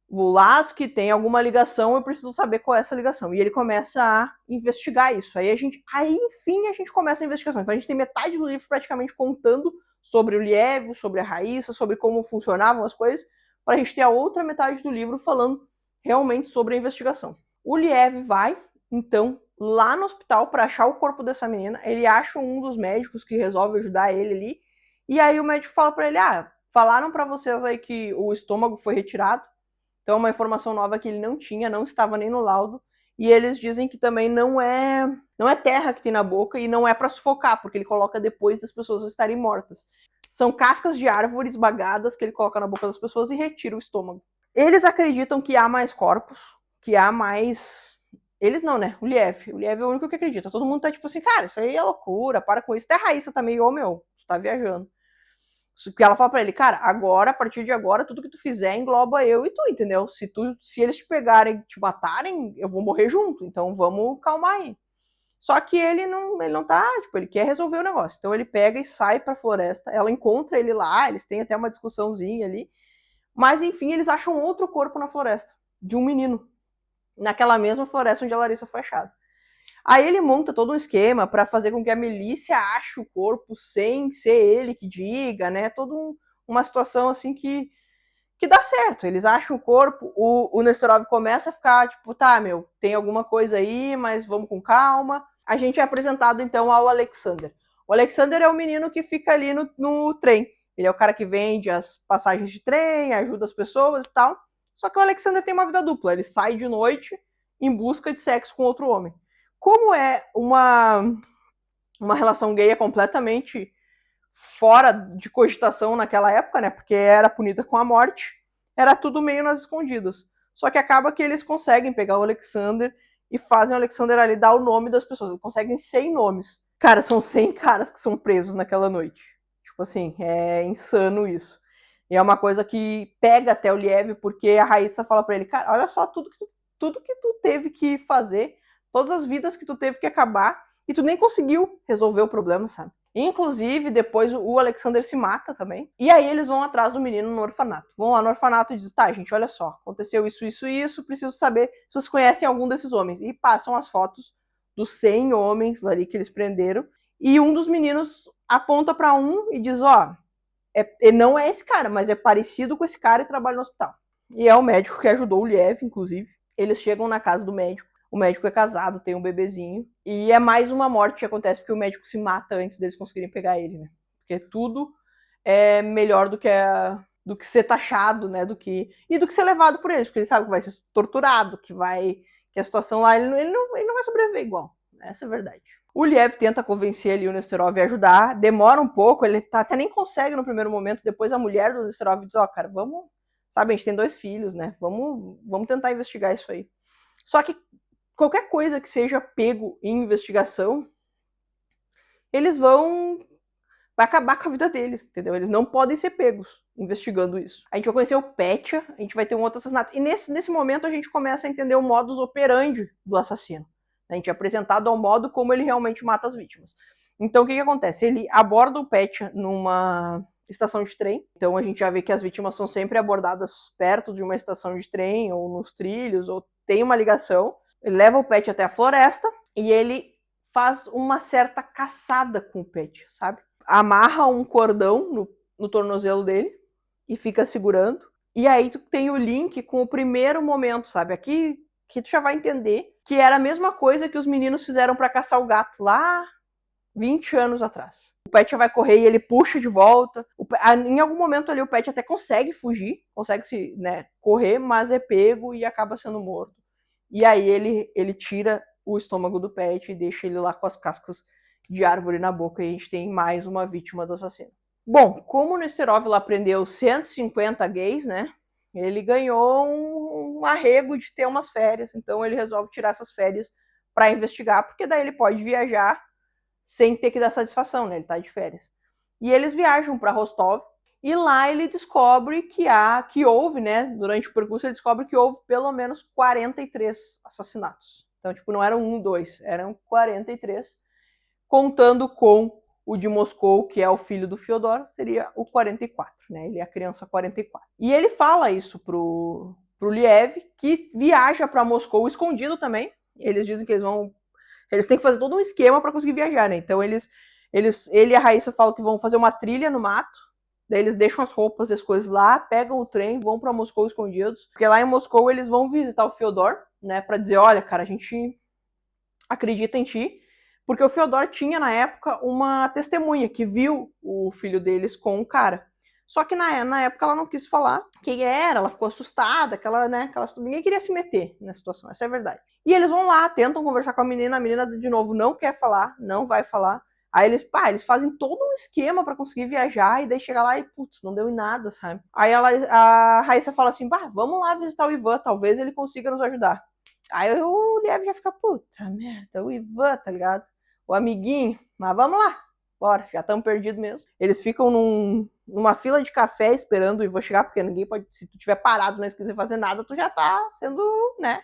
Vulask tem alguma ligação, eu preciso saber qual é essa ligação. E ele começa a investigar isso. Aí, enfim, a gente começa a investigação. Então a gente tem metade do livro praticamente contando sobre o Liev, sobre a Raíssa, sobre como funcionavam as coisas, para a gente ter a outra metade do livro falando realmente sobre a investigação. O Liev vai, então, lá no hospital para achar o corpo dessa menina. Ele acha um dos médicos que resolve ajudar ele ali. E aí o médico fala para ele, falaram para vocês aí que o estômago foi retirado. Então, é uma informação nova que ele não tinha, não estava nem no laudo. E eles dizem que também não é terra que tem na boca e não é para sufocar, porque ele coloca depois das pessoas estarem mortas. São cascas de árvores bagadas que ele coloca na boca das pessoas e retira o estômago. Eles acreditam que há mais corpos, que há mais... Eles não, né? O Liev. O Liev é o único que acredita. Todo mundo tá tipo assim, cara, isso aí é loucura, para com isso. Até a Raíssa tá meio, meu, tu tá viajando. Porque ela fala pra ele, cara, agora, a partir de agora, tudo que tu fizer engloba eu e tu, entendeu? Se eles te pegarem, te matarem, eu vou morrer junto, então vamos calmar aí. Só que ele não tá, tipo, ele quer resolver o negócio. Então ele pega e sai pra floresta, ela encontra ele lá, eles têm até uma discussãozinha ali, mas enfim, eles acham outro corpo na floresta, de um menino, naquela mesma floresta onde a Larissa foi achada. Aí ele monta todo um esquema para fazer com que a milícia ache o corpo sem ser ele que diga, né? Toda uma situação assim que dá certo. Eles acham o corpo, o Nestorov começa a ficar tipo, tá, meu, tem alguma coisa aí, mas vamos com calma. A gente é apresentado então ao Alexander. O Alexander é o menino que fica ali no trem. Ele é o cara que vende as passagens de trem, ajuda as pessoas e tal. Só que o Alexander tem uma vida dupla. Ele sai de noite em busca de sexo com outro homem. Como é uma relação gay completamente fora de cogitação naquela época, né? Porque era punida com a morte, era tudo meio nas escondidas. Só que acaba que eles conseguem pegar o Alexander e fazem o Alexander ali dar o nome das pessoas. Eles conseguem 100 nomes. Cara, são 100 caras que são presos naquela noite. Tipo assim, é insano isso. E é uma coisa que pega até o Liev, porque a Raíssa fala pra ele, cara, olha só tudo que tu teve que fazer, todas as vidas que tu teve que acabar, e tu nem conseguiu resolver o problema, sabe? Inclusive, depois o Alexander se mata também. E aí eles vão atrás do menino no orfanato. Vão lá no orfanato e dizem, tá, gente, olha só, aconteceu isso, isso e isso, preciso saber se vocês conhecem algum desses homens. E passam as fotos dos 100 homens ali que eles prenderam. E um dos meninos aponta para um e diz, ó, não é esse cara, mas é parecido com esse cara e trabalha no hospital. E é o médico que ajudou o Liev, inclusive. Eles chegam na casa do médico. O médico é casado, tem um bebezinho. E é mais uma morte que acontece porque o médico se mata antes deles conseguirem pegar ele, né? Porque tudo é melhor do que ser taxado, né? Do que ser levado por eles, porque ele sabe que vai ser torturado, que a situação lá, ele não vai sobreviver igual. Essa é a verdade. O Liev tenta convencer ali o Nesterov a ajudar, demora um pouco, ele até nem consegue no primeiro momento, depois a mulher do Nesterov diz, ó, cara, vamos, sabe, a gente tem 2 filhos, né? Vamos tentar investigar isso aí. Só que qualquer coisa que seja pego em investigação, eles vai acabar com a vida deles, entendeu? Eles não podem ser pegos investigando isso. A gente vai conhecer o Petya, a gente vai ter um outro assassinato. E nesse momento a gente começa a entender o modus operandi do assassino. A gente é apresentado ao modo como ele realmente mata as vítimas. Então o que acontece? Ele aborda o Petya numa estação de trem. Então a gente já vê que as vítimas são sempre abordadas perto de uma estação de trem, ou nos trilhos, ou tem uma ligação. Ele leva o Petya até a floresta e ele faz uma certa caçada com o Petya, sabe? Amarra um cordão no tornozelo dele e fica segurando. E aí tu tem o link com o primeiro momento, sabe? Aqui que tu já vai entender que era a mesma coisa que os meninos fizeram para caçar o gato lá 20 anos atrás. O Petya vai correr e ele puxa de volta. Em algum momento ali o Petya até consegue fugir, consegue se, né, correr, mas é pego e acaba sendo morto. E aí ele tira o estômago do Petya e deixa ele lá com as cascas de árvore na boca e a gente tem mais uma vítima do assassino. Bom, como o Nesterov lá prendeu 150 gays, né? Ele ganhou um arrego de ter umas férias, então ele resolve tirar essas férias para investigar, porque daí ele pode viajar sem ter que dar satisfação, né? Ele tá de férias. E eles viajam para Rostov e lá ele descobre que houve, né? Durante o percurso ele descobre que houve pelo menos 43 assassinatos. Então, tipo, não eram 1, 2, eram 43, contando com o de Moscou, que é o filho do Fyodor, seria o 44, né? Ele é a criança 44. E ele fala isso pro pro Liev, que viaja para Moscou escondido também. Eles dizem que eles têm que fazer todo um esquema para conseguir viajar, né? Então ele e a Raíssa falam que vão fazer uma trilha no mato. Daí eles deixam as roupas e as coisas lá, pegam o trem, vão para Moscou escondidos. Porque lá em Moscou eles vão visitar o Fyodor, né? Para dizer, olha, cara, a gente acredita em ti. Porque o Fyodor tinha, na época, uma testemunha que viu o filho deles com o cara. Só que na época ela não quis falar quem era, ela ficou assustada, ninguém queria se meter na situação, essa é a verdade. E eles vão lá, tentam conversar com a menina de novo não quer falar, não vai falar. Aí eles fazem todo um esquema para conseguir viajar, e daí chega lá e, putz, não deu em nada, sabe? Aí a Raíssa fala assim, vamos lá visitar o Ivan, talvez ele consiga nos ajudar. Aí o Liev já fica, puta merda, o Ivan, tá ligado? O amiguinho, mas vamos lá, bora, já estamos perdidos mesmo. Eles ficam numa fila de café esperando o Ivan chegar, porque ninguém pode, se tu tiver parado na esquina sem fazer nada, tu já tá sendo, né,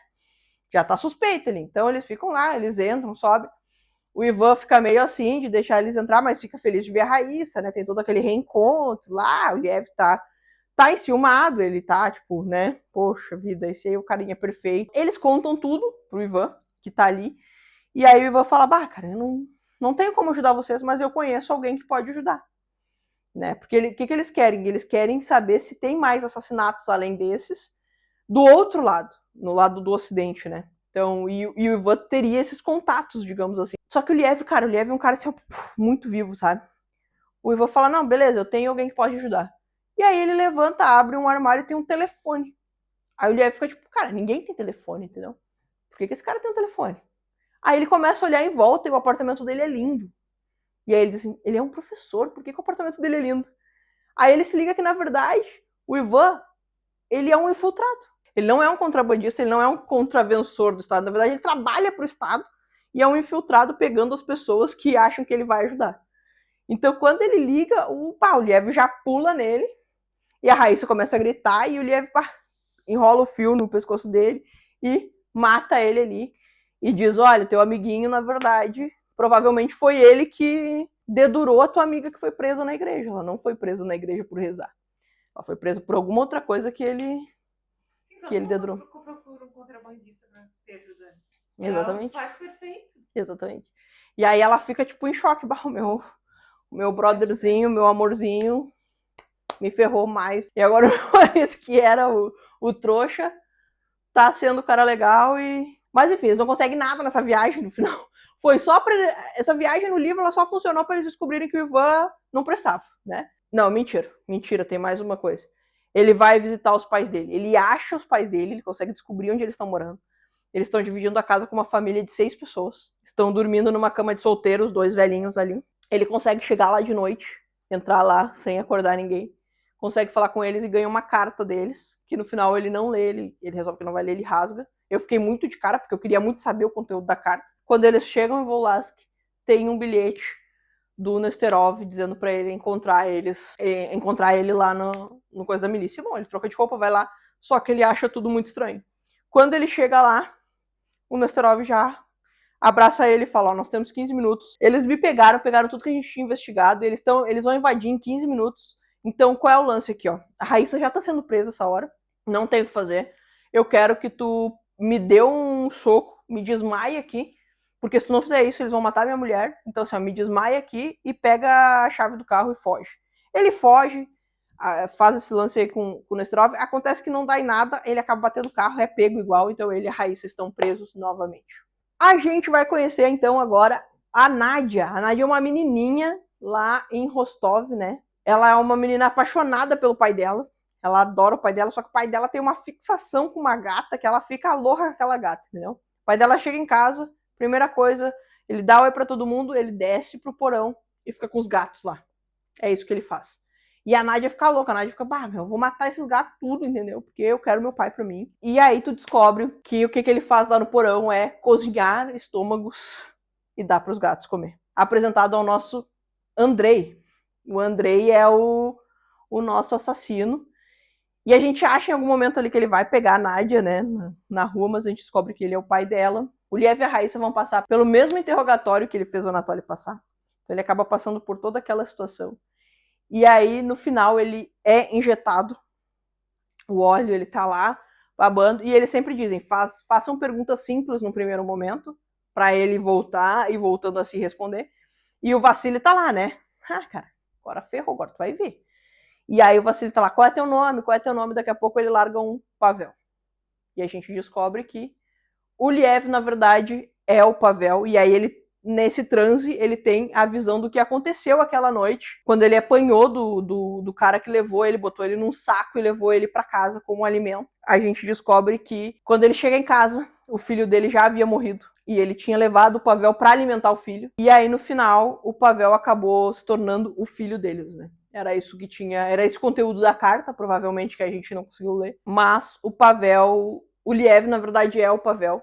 já tá suspeito ali. Então eles ficam lá, eles entram, sobem. O Ivan fica meio assim de deixar eles entrar, mas fica feliz de ver a Raíssa, né? Tem todo aquele reencontro lá, o Liev tá enciumado, ele tá, tipo, né? Poxa vida, esse aí é o carinha perfeito. Eles contam tudo pro Ivan, que tá ali, e aí o Ivan fala, cara, eu não tenho como ajudar vocês, mas eu conheço alguém que pode ajudar, né? Porque o que eles querem? Eles querem saber se tem mais assassinatos além desses do outro lado, no lado do Ocidente, né? Então, e o Ivan teria esses contatos, digamos assim. Só que o Liev é um cara assim, muito vivo, sabe? O Ivan fala, não, beleza, eu tenho alguém que pode ajudar. E aí ele levanta, abre um armário e tem um telefone. Aí o Liev fica tipo, cara, ninguém tem telefone, entendeu? Por que esse cara tem um telefone? Aí ele começa a olhar em volta e o apartamento dele é lindo. E aí ele diz assim, ele é um professor, por que o apartamento dele é lindo? Aí ele se liga que, na verdade, o Ivan, ele é um infiltrado. Ele não é um contrabandista, ele não é um contraventor do Estado. Na verdade, ele trabalha para o Estado e é um infiltrado pegando as pessoas que acham que ele vai ajudar. Então, quando ele liga, o Liev já pula nele e a Raíssa começa a gritar e o Liev enrola o fio no pescoço dele e mata ele ali. E diz, olha, teu amiguinho, na verdade, provavelmente foi ele que dedurou a tua amiga que foi presa na igreja. Ela não foi presa na igreja por rezar. Ela foi presa por alguma outra coisa que ele dedurou. Procura um contrabandista pra ter ajuda. Exatamente. Faz perfeito. Exatamente. E aí ela fica, tipo, em choque. O meu brotherzinho, meu amorzinho, me ferrou mais. E agora o meu marido, que era o trouxa, tá sendo o cara legal e... Mas enfim, eles não conseguem nada nessa viagem no final. Foi só pra... Essa viagem no livro, ela só funcionou pra eles descobrirem que o Ivan não prestava, né? Não, mentira, tem mais uma coisa. Ele vai visitar os pais dele. Ele acha os pais dele, ele consegue descobrir onde eles estão morando. Eles estão dividindo a casa com uma família de 6 pessoas. Estão dormindo numa cama de solteiros, 2 velhinhos ali. Ele consegue chegar lá de noite, entrar lá sem acordar ninguém. Consegue falar com eles e ganha uma carta deles, que no final ele não lê, ele resolve que não vai ler, ele rasga. Eu fiquei muito de cara, porque eu queria muito saber o conteúdo da carta. Quando eles chegam em Volask, tem um bilhete do Nesterov dizendo pra ele encontrar ele lá no coisa da milícia. Bom, ele troca de roupa, vai lá, só que ele acha tudo muito estranho. Quando ele chega lá, o Nesterov já abraça ele e fala, nós temos 15 minutos. Eles me pegaram tudo que a gente tinha investigado, eles vão invadir em 15 minutos. Então, qual é o lance aqui, ó? A Raíssa já tá sendo presa essa hora, não tem o que fazer. Eu quero que tu me dê um soco, me desmaie aqui, porque se tu não fizer isso, eles vão matar minha mulher. Então, assim, ó, me desmaia aqui e pega a chave do carro e foge. Ele foge, faz esse lance aí com o Nesterov, acontece que não dá em nada, ele acaba batendo o carro, é pego igual, então ele e a Raíssa estão presos novamente. A gente vai conhecer, então, agora a Nádia. A Nádia é uma menininha lá em Rostov, né? Ela é uma menina apaixonada pelo pai dela. Ela adora o pai dela, só que o pai dela tem uma fixação com uma gata que ela fica louca com aquela gata, entendeu? O pai dela chega em casa, primeira coisa, ele dá oi pra todo mundo, ele desce pro porão e fica com os gatos lá. É isso que ele faz. E a Nádia fica louca, a Nádia fica, eu vou matar esses gatos tudo, entendeu? Porque eu quero meu pai pra mim. E aí tu descobre que o que ele faz lá no porão é cozinhar estômagos e dar pros gatos comer. Apresentado ao nosso Andrei. O Andrei é o nosso assassino. E a gente acha em algum momento ali que ele vai pegar a Nádia, né, na rua, mas a gente descobre que ele é o pai dela. O Liev e a Raíssa vão passar pelo mesmo interrogatório que ele fez o Anatoly passar. Então ele acaba passando por toda aquela situação. E aí, no final, ele é injetado. O óleo, ele tá lá. babando, e eles sempre dizem, façam perguntas simples no primeiro momento, pra ele voltar e voltando a se responder. E o Vassili tá lá, né? Ah, cara, agora ferrou, agora tu vai ver. E aí o Vassili tá lá, qual é teu nome? Qual é teu nome? Daqui a pouco ele larga um Pavel. E a gente descobre que o Liev, na verdade, é o Pavel, e aí ele, nesse transe, ele tem a visão do que aconteceu aquela noite, quando ele apanhou do cara que levou ele, botou ele num saco e levou ele pra casa como alimento. A gente descobre que, quando ele chega em casa, o filho dele já havia morrido, e ele tinha levado o Pavel pra alimentar o filho, e aí no final, o Pavel acabou se tornando o filho deles, né? Era isso que tinha, era esse conteúdo da carta, provavelmente, que a gente não conseguiu ler, mas o Pavel, o Liev, na verdade, é o Pavel,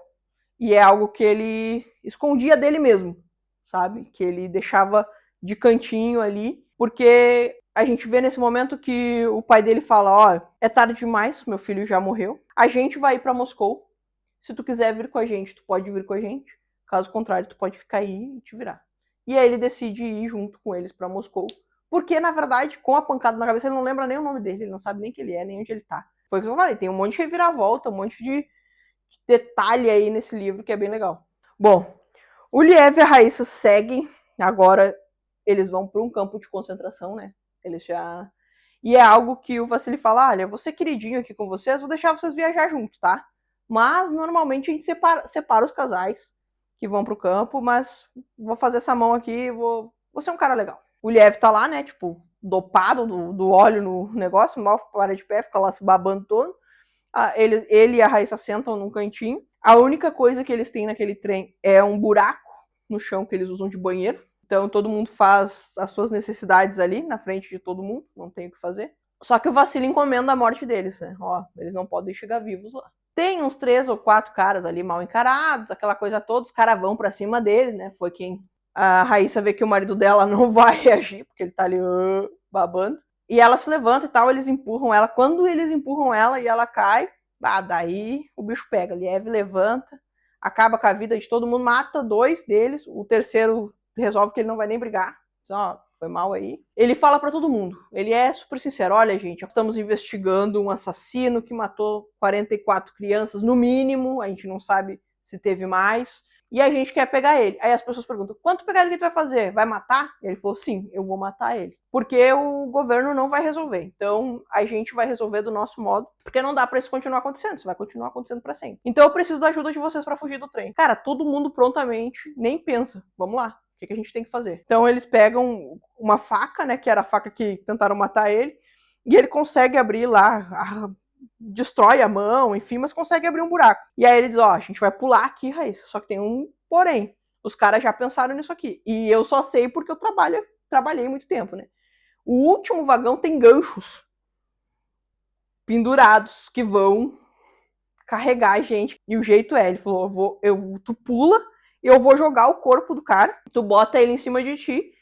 e é algo que ele escondia dele mesmo, sabe? Que ele deixava de cantinho ali, porque a gente vê nesse momento que o pai dele fala, ó, é tarde demais, meu filho já morreu, a gente vai ir pra Moscou, se tu quiser vir com a gente, tu pode vir com a gente, caso contrário, tu pode ficar aí e te virar. E aí ele decide ir junto com eles pra Moscou, porque, na verdade, com a pancada na cabeça, ele não lembra nem o nome dele, ele não sabe nem quem ele é, nem onde ele tá. Foi o que eu falei, tem um monte de reviravolta, um monte de detalhe aí nesse livro que é bem legal. Bom, o Liev e a Raíssa seguem, agora eles vão para um campo de concentração, né? Eles já... E é algo que o Vassili fala, olha, eu vou ser queridinho aqui com vocês, vou deixar vocês viajar junto, tá? Mas, normalmente, a gente separa os casais que vão pro campo, mas vou fazer essa mão aqui, vou ser um cara legal. O Liev tá lá, né, tipo, dopado do óleo no negócio, mal para de pé, fica lá se babando todo. Ele e a Raíssa sentam num cantinho. A única coisa que eles têm naquele trem é um buraco no chão que eles usam de banheiro. Então todo mundo faz as suas necessidades ali, na frente de todo mundo, não tem o que fazer. Só que o Vassili encomenda a morte deles, né? Ó, eles não podem chegar vivos lá. Tem uns 3 ou 4 caras ali mal encarados, aquela coisa toda, os caras vão pra cima dele, né? Foi quem... A Raíssa vê que o marido dela não vai reagir, porque ele tá ali babando. E ela se levanta e tal, eles empurram ela. Quando eles empurram ela e ela cai, daí o bicho pega. Liev levanta, acaba com a vida de todo mundo, mata 2 deles. O terceiro resolve que ele não vai nem brigar. Diz, ó, foi mal aí. Ele fala pra todo mundo. Ele é super sincero. Olha, gente, estamos investigando um assassino que matou 44 crianças, no mínimo. A gente não sabe se teve mais. E a gente quer pegar ele. Aí as pessoas perguntam, quanto pegar ele que tu vai fazer? Vai matar? Ele falou, sim, eu vou matar ele. Porque o governo não vai resolver. Então, a gente vai resolver do nosso modo, porque não dá pra isso continuar acontecendo. Isso vai continuar acontecendo pra sempre. Então, eu preciso da ajuda de vocês pra fugir do trem. Cara, todo mundo prontamente nem pensa. Vamos lá, o que a gente tem que fazer? Então, eles pegam uma faca, né, que era a faca que tentaram matar ele, e ele consegue abrir lá... destrói a mão, enfim, mas consegue abrir um buraco. E aí ele diz, ó, a gente vai pular aqui, Raíssa, só que tem um porém. Os caras já pensaram nisso aqui. E eu só sei porque eu trabalhei muito tempo, né? O último vagão tem ganchos pendurados que vão carregar a gente. E o jeito é, ele falou, tu pula, eu vou jogar o corpo do cara, tu bota ele em cima de ti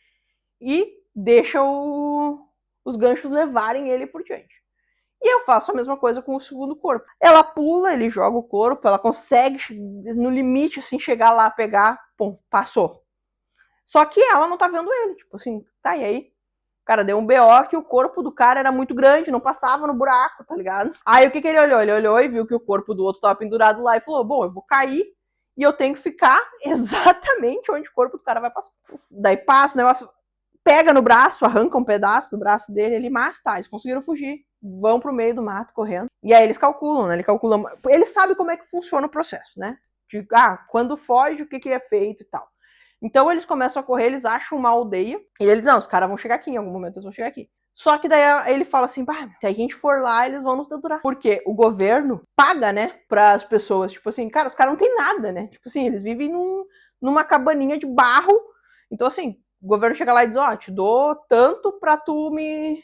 e deixa os ganchos levarem ele por diante. E eu faço a mesma coisa com o segundo corpo. Ela pula, ele joga o corpo, ela consegue, no limite, assim, chegar lá, pegar, pum, passou. Só que ela não tá vendo ele, tipo assim, tá, e aí? Cara, deu um BO que o corpo do cara era muito grande, não passava no buraco, tá ligado? Aí o que ele olhou? Ele olhou e viu que o corpo do outro tava pendurado lá e falou, bom, eu vou cair e eu tenho que ficar exatamente onde o corpo do cara vai passar. Daí passa o negócio, pega no braço, arranca um pedaço do braço dele ali, mas tá, eles conseguiram fugir. Vão pro meio do mato correndo. E aí eles calculam, né? Eles sabem como é que funciona o processo, né? De, quando foge, o que é feito e tal. Então eles começam a correr, eles acham uma aldeia, e eles, não, os caras vão chegar aqui, em algum momento eles vão chegar aqui. Só que daí ele fala assim, se a gente for lá, eles vão nos dedurar. Porque o governo paga, né, pras pessoas, tipo assim, cara, os caras não tem nada, né? Tipo assim, eles vivem numa cabaninha de barro. Então assim, o governo chega lá e diz, ó, te dou tanto pra tu me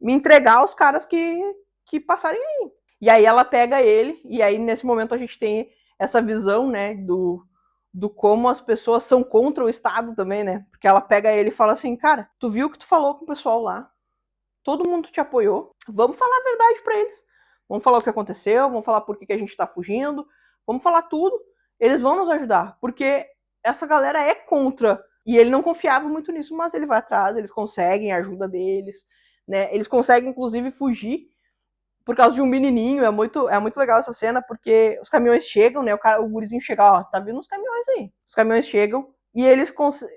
entregar os caras que passarem aí. E aí ela pega ele, e aí nesse momento a gente tem essa visão, né, do como as pessoas são contra o Estado também, né? Porque ela pega ele e fala assim, cara, tu viu o que tu falou com o pessoal lá? Todo mundo te apoiou, vamos falar a verdade pra eles. Vamos falar o que aconteceu, vamos falar por que a gente tá fugindo, vamos falar tudo. Eles vão nos ajudar, porque essa galera é contra. E ele não confiava muito nisso, mas ele vai atrás, eles conseguem a ajuda deles, né? Eles conseguem, inclusive, fugir por causa de um menininho. É muito legal essa cena, porque os caminhões chegam, né? O gurizinho chega, ó, tá vindo os caminhões aí. Os caminhões chegam e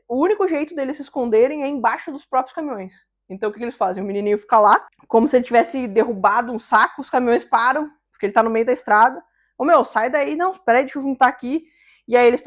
o único jeito deles se esconderem é embaixo dos próprios caminhões. Então o que eles fazem? O menininho fica lá, como se ele tivesse derrubado um saco, os caminhões param, porque ele tá no meio da estrada. Ô meu, sai daí, não, peraí, deixa eu juntar aqui. E aí ele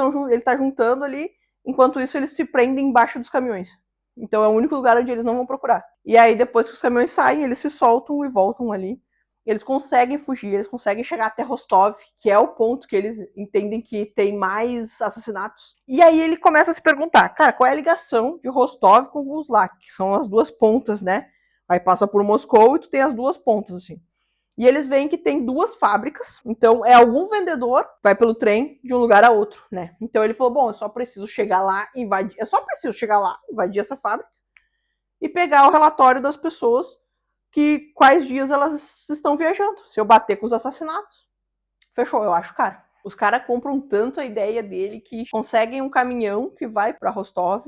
tá juntando ali, enquanto isso eles se prendem embaixo dos caminhões. Então é o único lugar onde eles não vão procurar. E aí depois que os caminhões saem, eles se soltam e voltam ali. Eles conseguem fugir, eles conseguem chegar até Rostov, que é o ponto que eles entendem que tem mais assassinatos. E aí ele começa a se perguntar, cara, qual é a ligação de Rostov com Vuzlak, que são as duas pontas, né? Aí passa por Moscou e tu tem as duas pontas, assim. E eles veem que tem duas fábricas, então é algum vendedor vai pelo trem de um lugar a outro, né? Então ele falou, bom, eu só preciso chegar lá, invadir essa fábrica e pegar o relatório das pessoas que quais dias elas estão viajando. Se eu bater com os assassinatos, fechou, eu acho, cara. Os caras compram tanto a ideia dele que conseguem um caminhão que vai para Rostov,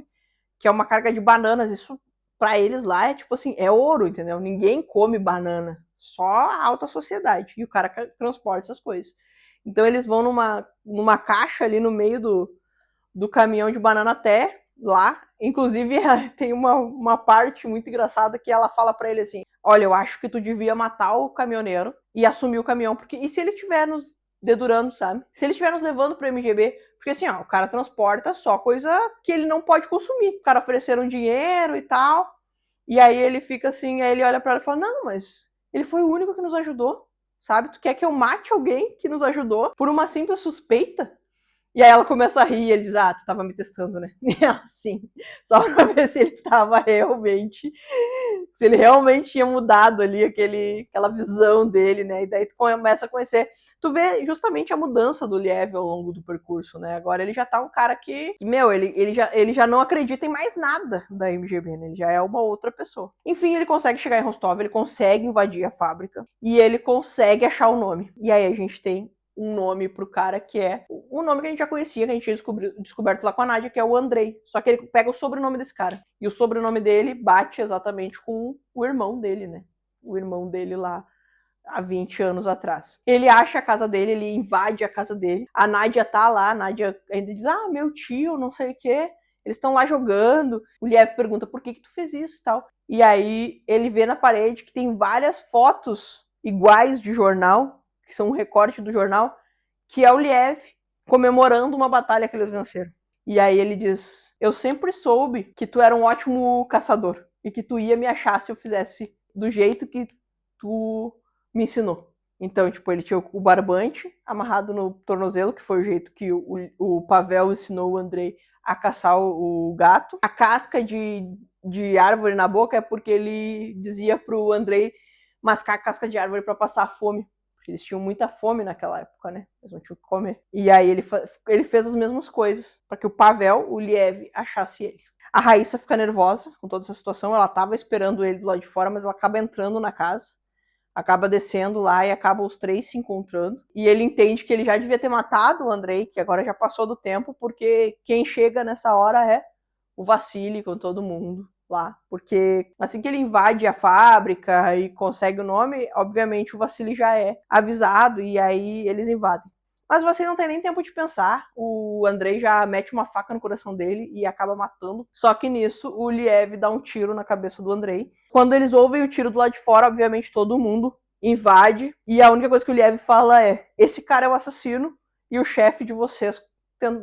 que é uma carga de bananas. Isso para eles lá é tipo assim, é ouro, entendeu? Ninguém come banana, só a alta sociedade. E o cara transporta essas coisas. Então eles vão numa caixa ali no meio do caminhão de banana até lá. Inclusive tem uma parte muito engraçada que ela fala para ele assim, olha, eu acho que tu devia matar o caminhoneiro e assumir o caminhão, porque e se ele estiver nos dedurando, sabe? Se ele estiver nos levando pro MGB, porque assim, ó, o cara transporta só coisa que ele não pode consumir. O cara ofereceram dinheiro e tal, e aí ele fica assim, aí ele olha pra ela e fala, não, mas ele foi o único que nos ajudou, sabe? Tu quer que eu mate alguém que nos ajudou por uma simples suspeita? E aí ela começa a rir e ele diz, ah, tu tava me testando, né? E ela, sim, só pra ver se ele tava realmente, se ele realmente tinha mudado ali aquela visão dele, né? E daí tu começa a conhecer, tu vê justamente a mudança do Liev ao longo do percurso, né? Agora ele já tá um cara que meu, ele já não acredita em mais nada da MGB, né? Ele já é uma outra pessoa. Enfim, ele consegue chegar em Rostov, ele consegue invadir a fábrica e ele consegue achar o nome. E aí a gente tem um nome pro cara que é um nome que a gente já conhecia, que a gente tinha descoberto lá com a Nádia, que é o Andrei. Só que ele pega o sobrenome desse cara. E o sobrenome dele bate exatamente com o irmão dele, né? O irmão dele lá há 20 anos atrás. Ele acha a casa dele, ele invade a casa dele. A Nádia tá lá, a Nádia ainda diz, ah, meu tio, não sei o quê. Eles estão lá jogando. O Liev pergunta, por que tu fez isso e tal? E aí ele vê na parede que tem várias fotos iguais de jornal, que são um recorte do jornal, que é o Liev comemorando uma batalha que eles venceram. E aí ele diz, eu sempre soube que tu era um ótimo caçador e que tu ia me achar se eu fizesse do jeito que tu me ensinou. Então, tipo, ele tinha o barbante amarrado no tornozelo, que foi o jeito que o Pavel ensinou o Andrei a caçar o gato. A casca de árvore na boca é porque ele dizia pro Andrei mascar a casca de árvore para passar fome. Porque eles tinham muita fome naquela época, né? Eles não tinham o que comer. E aí ele fez as mesmas coisas para que o Pavel, o Liev, achasse ele. A Raíssa fica nervosa com toda essa situação. Ela estava esperando ele do lado de fora, mas ela acaba entrando na casa. Acaba descendo lá e acaba os três se encontrando. E ele entende que ele já devia ter matado o Andrei, que agora já passou do tempo, porque quem chega nessa hora é o Vassili com todo mundo lá, porque assim que ele invade a fábrica e consegue o nome, obviamente o Vassili já é avisado e aí eles invadem. Mas o Vassili não tem nem tempo de pensar, o Andrei já mete uma faca no coração dele e acaba matando. Só que nisso o Liev dá um tiro na cabeça do Andrei. Quando eles ouvem o tiro do lado de fora, obviamente todo mundo invade e a única coisa que o Liev fala é: esse cara é o assassino e o chefe de vocês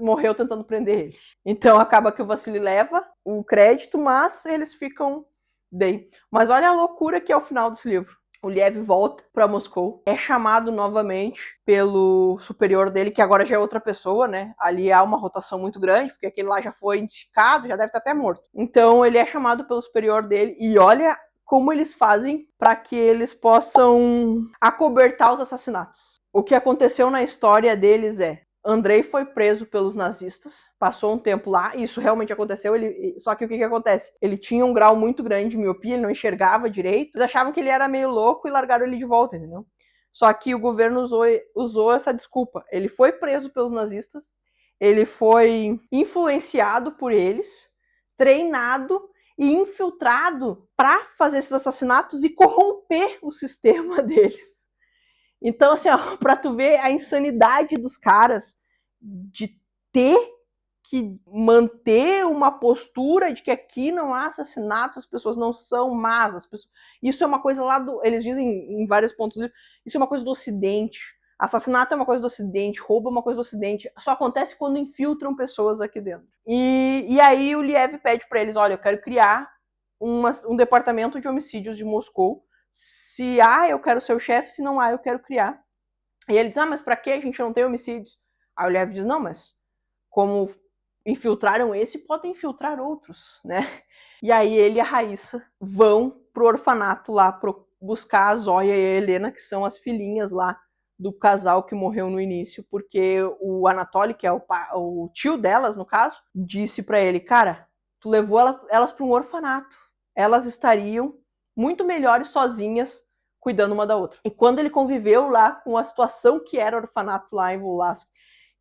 morreu tentando prender ele. Então acaba que o Vassili leva o crédito, mas eles ficam bem. Mas olha a loucura que é o final desse livro. O Liev volta para Moscou, é chamado novamente pelo superior dele, que agora já é outra pessoa, né? Ali há uma rotação muito grande, porque aquele lá já foi indicado, já deve estar até morto. Então ele é chamado pelo superior dele e olha como eles fazem para que eles possam acobertar os assassinatos. O que aconteceu na história deles é: Andrei foi preso pelos nazistas, passou um tempo lá, e isso realmente aconteceu, só que o que acontece? Ele tinha um grau muito grande de miopia, ele não enxergava direito, eles achavam que ele era meio louco e largaram ele de volta, entendeu? Só que o governo usou essa desculpa. Ele foi preso pelos nazistas, ele foi influenciado por eles, treinado e infiltrado para fazer esses assassinatos e corromper o sistema deles. Então, assim, ó, pra tu ver a insanidade dos caras de ter que manter uma postura de que aqui não há assassinato, as pessoas não são más, as pessoas... Isso é uma coisa lá do... Eles dizem em vários pontos do livro, isso é uma coisa do Ocidente. Assassinato é uma coisa do Ocidente, roubo é uma coisa do Ocidente. Só acontece quando infiltram pessoas aqui dentro. E aí o Liev pede para eles, olha, eu quero criar um departamento de homicídios de Moscou. Se há, eu quero ser o chefe, se não há, eu quero criar. E ele diz, mas pra que a gente não tem homicídios? Aí o Liev diz, não, mas como infiltraram esse, podem infiltrar outros, né? E aí ele e a Raíssa vão pro orfanato lá buscar a Zóia e a Helena, que são as filhinhas lá do casal que morreu no início, porque o Anatoly, que é o tio delas, no caso, disse para ele, cara, tu levou elas para um orfanato. Elas estariam muito melhores sozinhas, cuidando uma da outra. E quando ele conviveu lá com a situação que era o orfanato lá em Volask,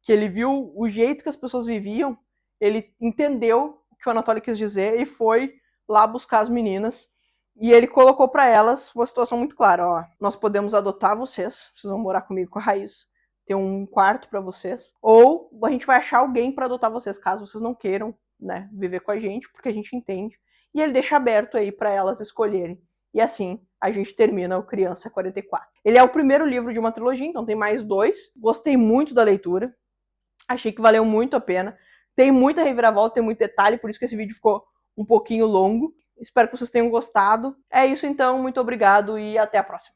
que ele viu o jeito que as pessoas viviam, ele entendeu o que o Anatoly quis dizer e foi lá buscar as meninas. E ele colocou para elas uma situação muito clara, ó, nós podemos adotar vocês vão morar comigo com a Raíssa, ter um quarto para vocês, ou a gente vai achar alguém para adotar vocês, caso vocês não queiram, né, viver com a gente, porque a gente entende. E ele deixa aberto aí para elas escolherem. E assim, a gente termina o Criança 44. Ele é o primeiro livro de uma trilogia, então tem mais 2. Gostei muito da leitura. Achei que valeu muito a pena. Tem muita reviravolta, tem muito detalhe, por isso que esse vídeo ficou um pouquinho longo. Espero que vocês tenham gostado. É isso então, muito obrigado e até a próxima.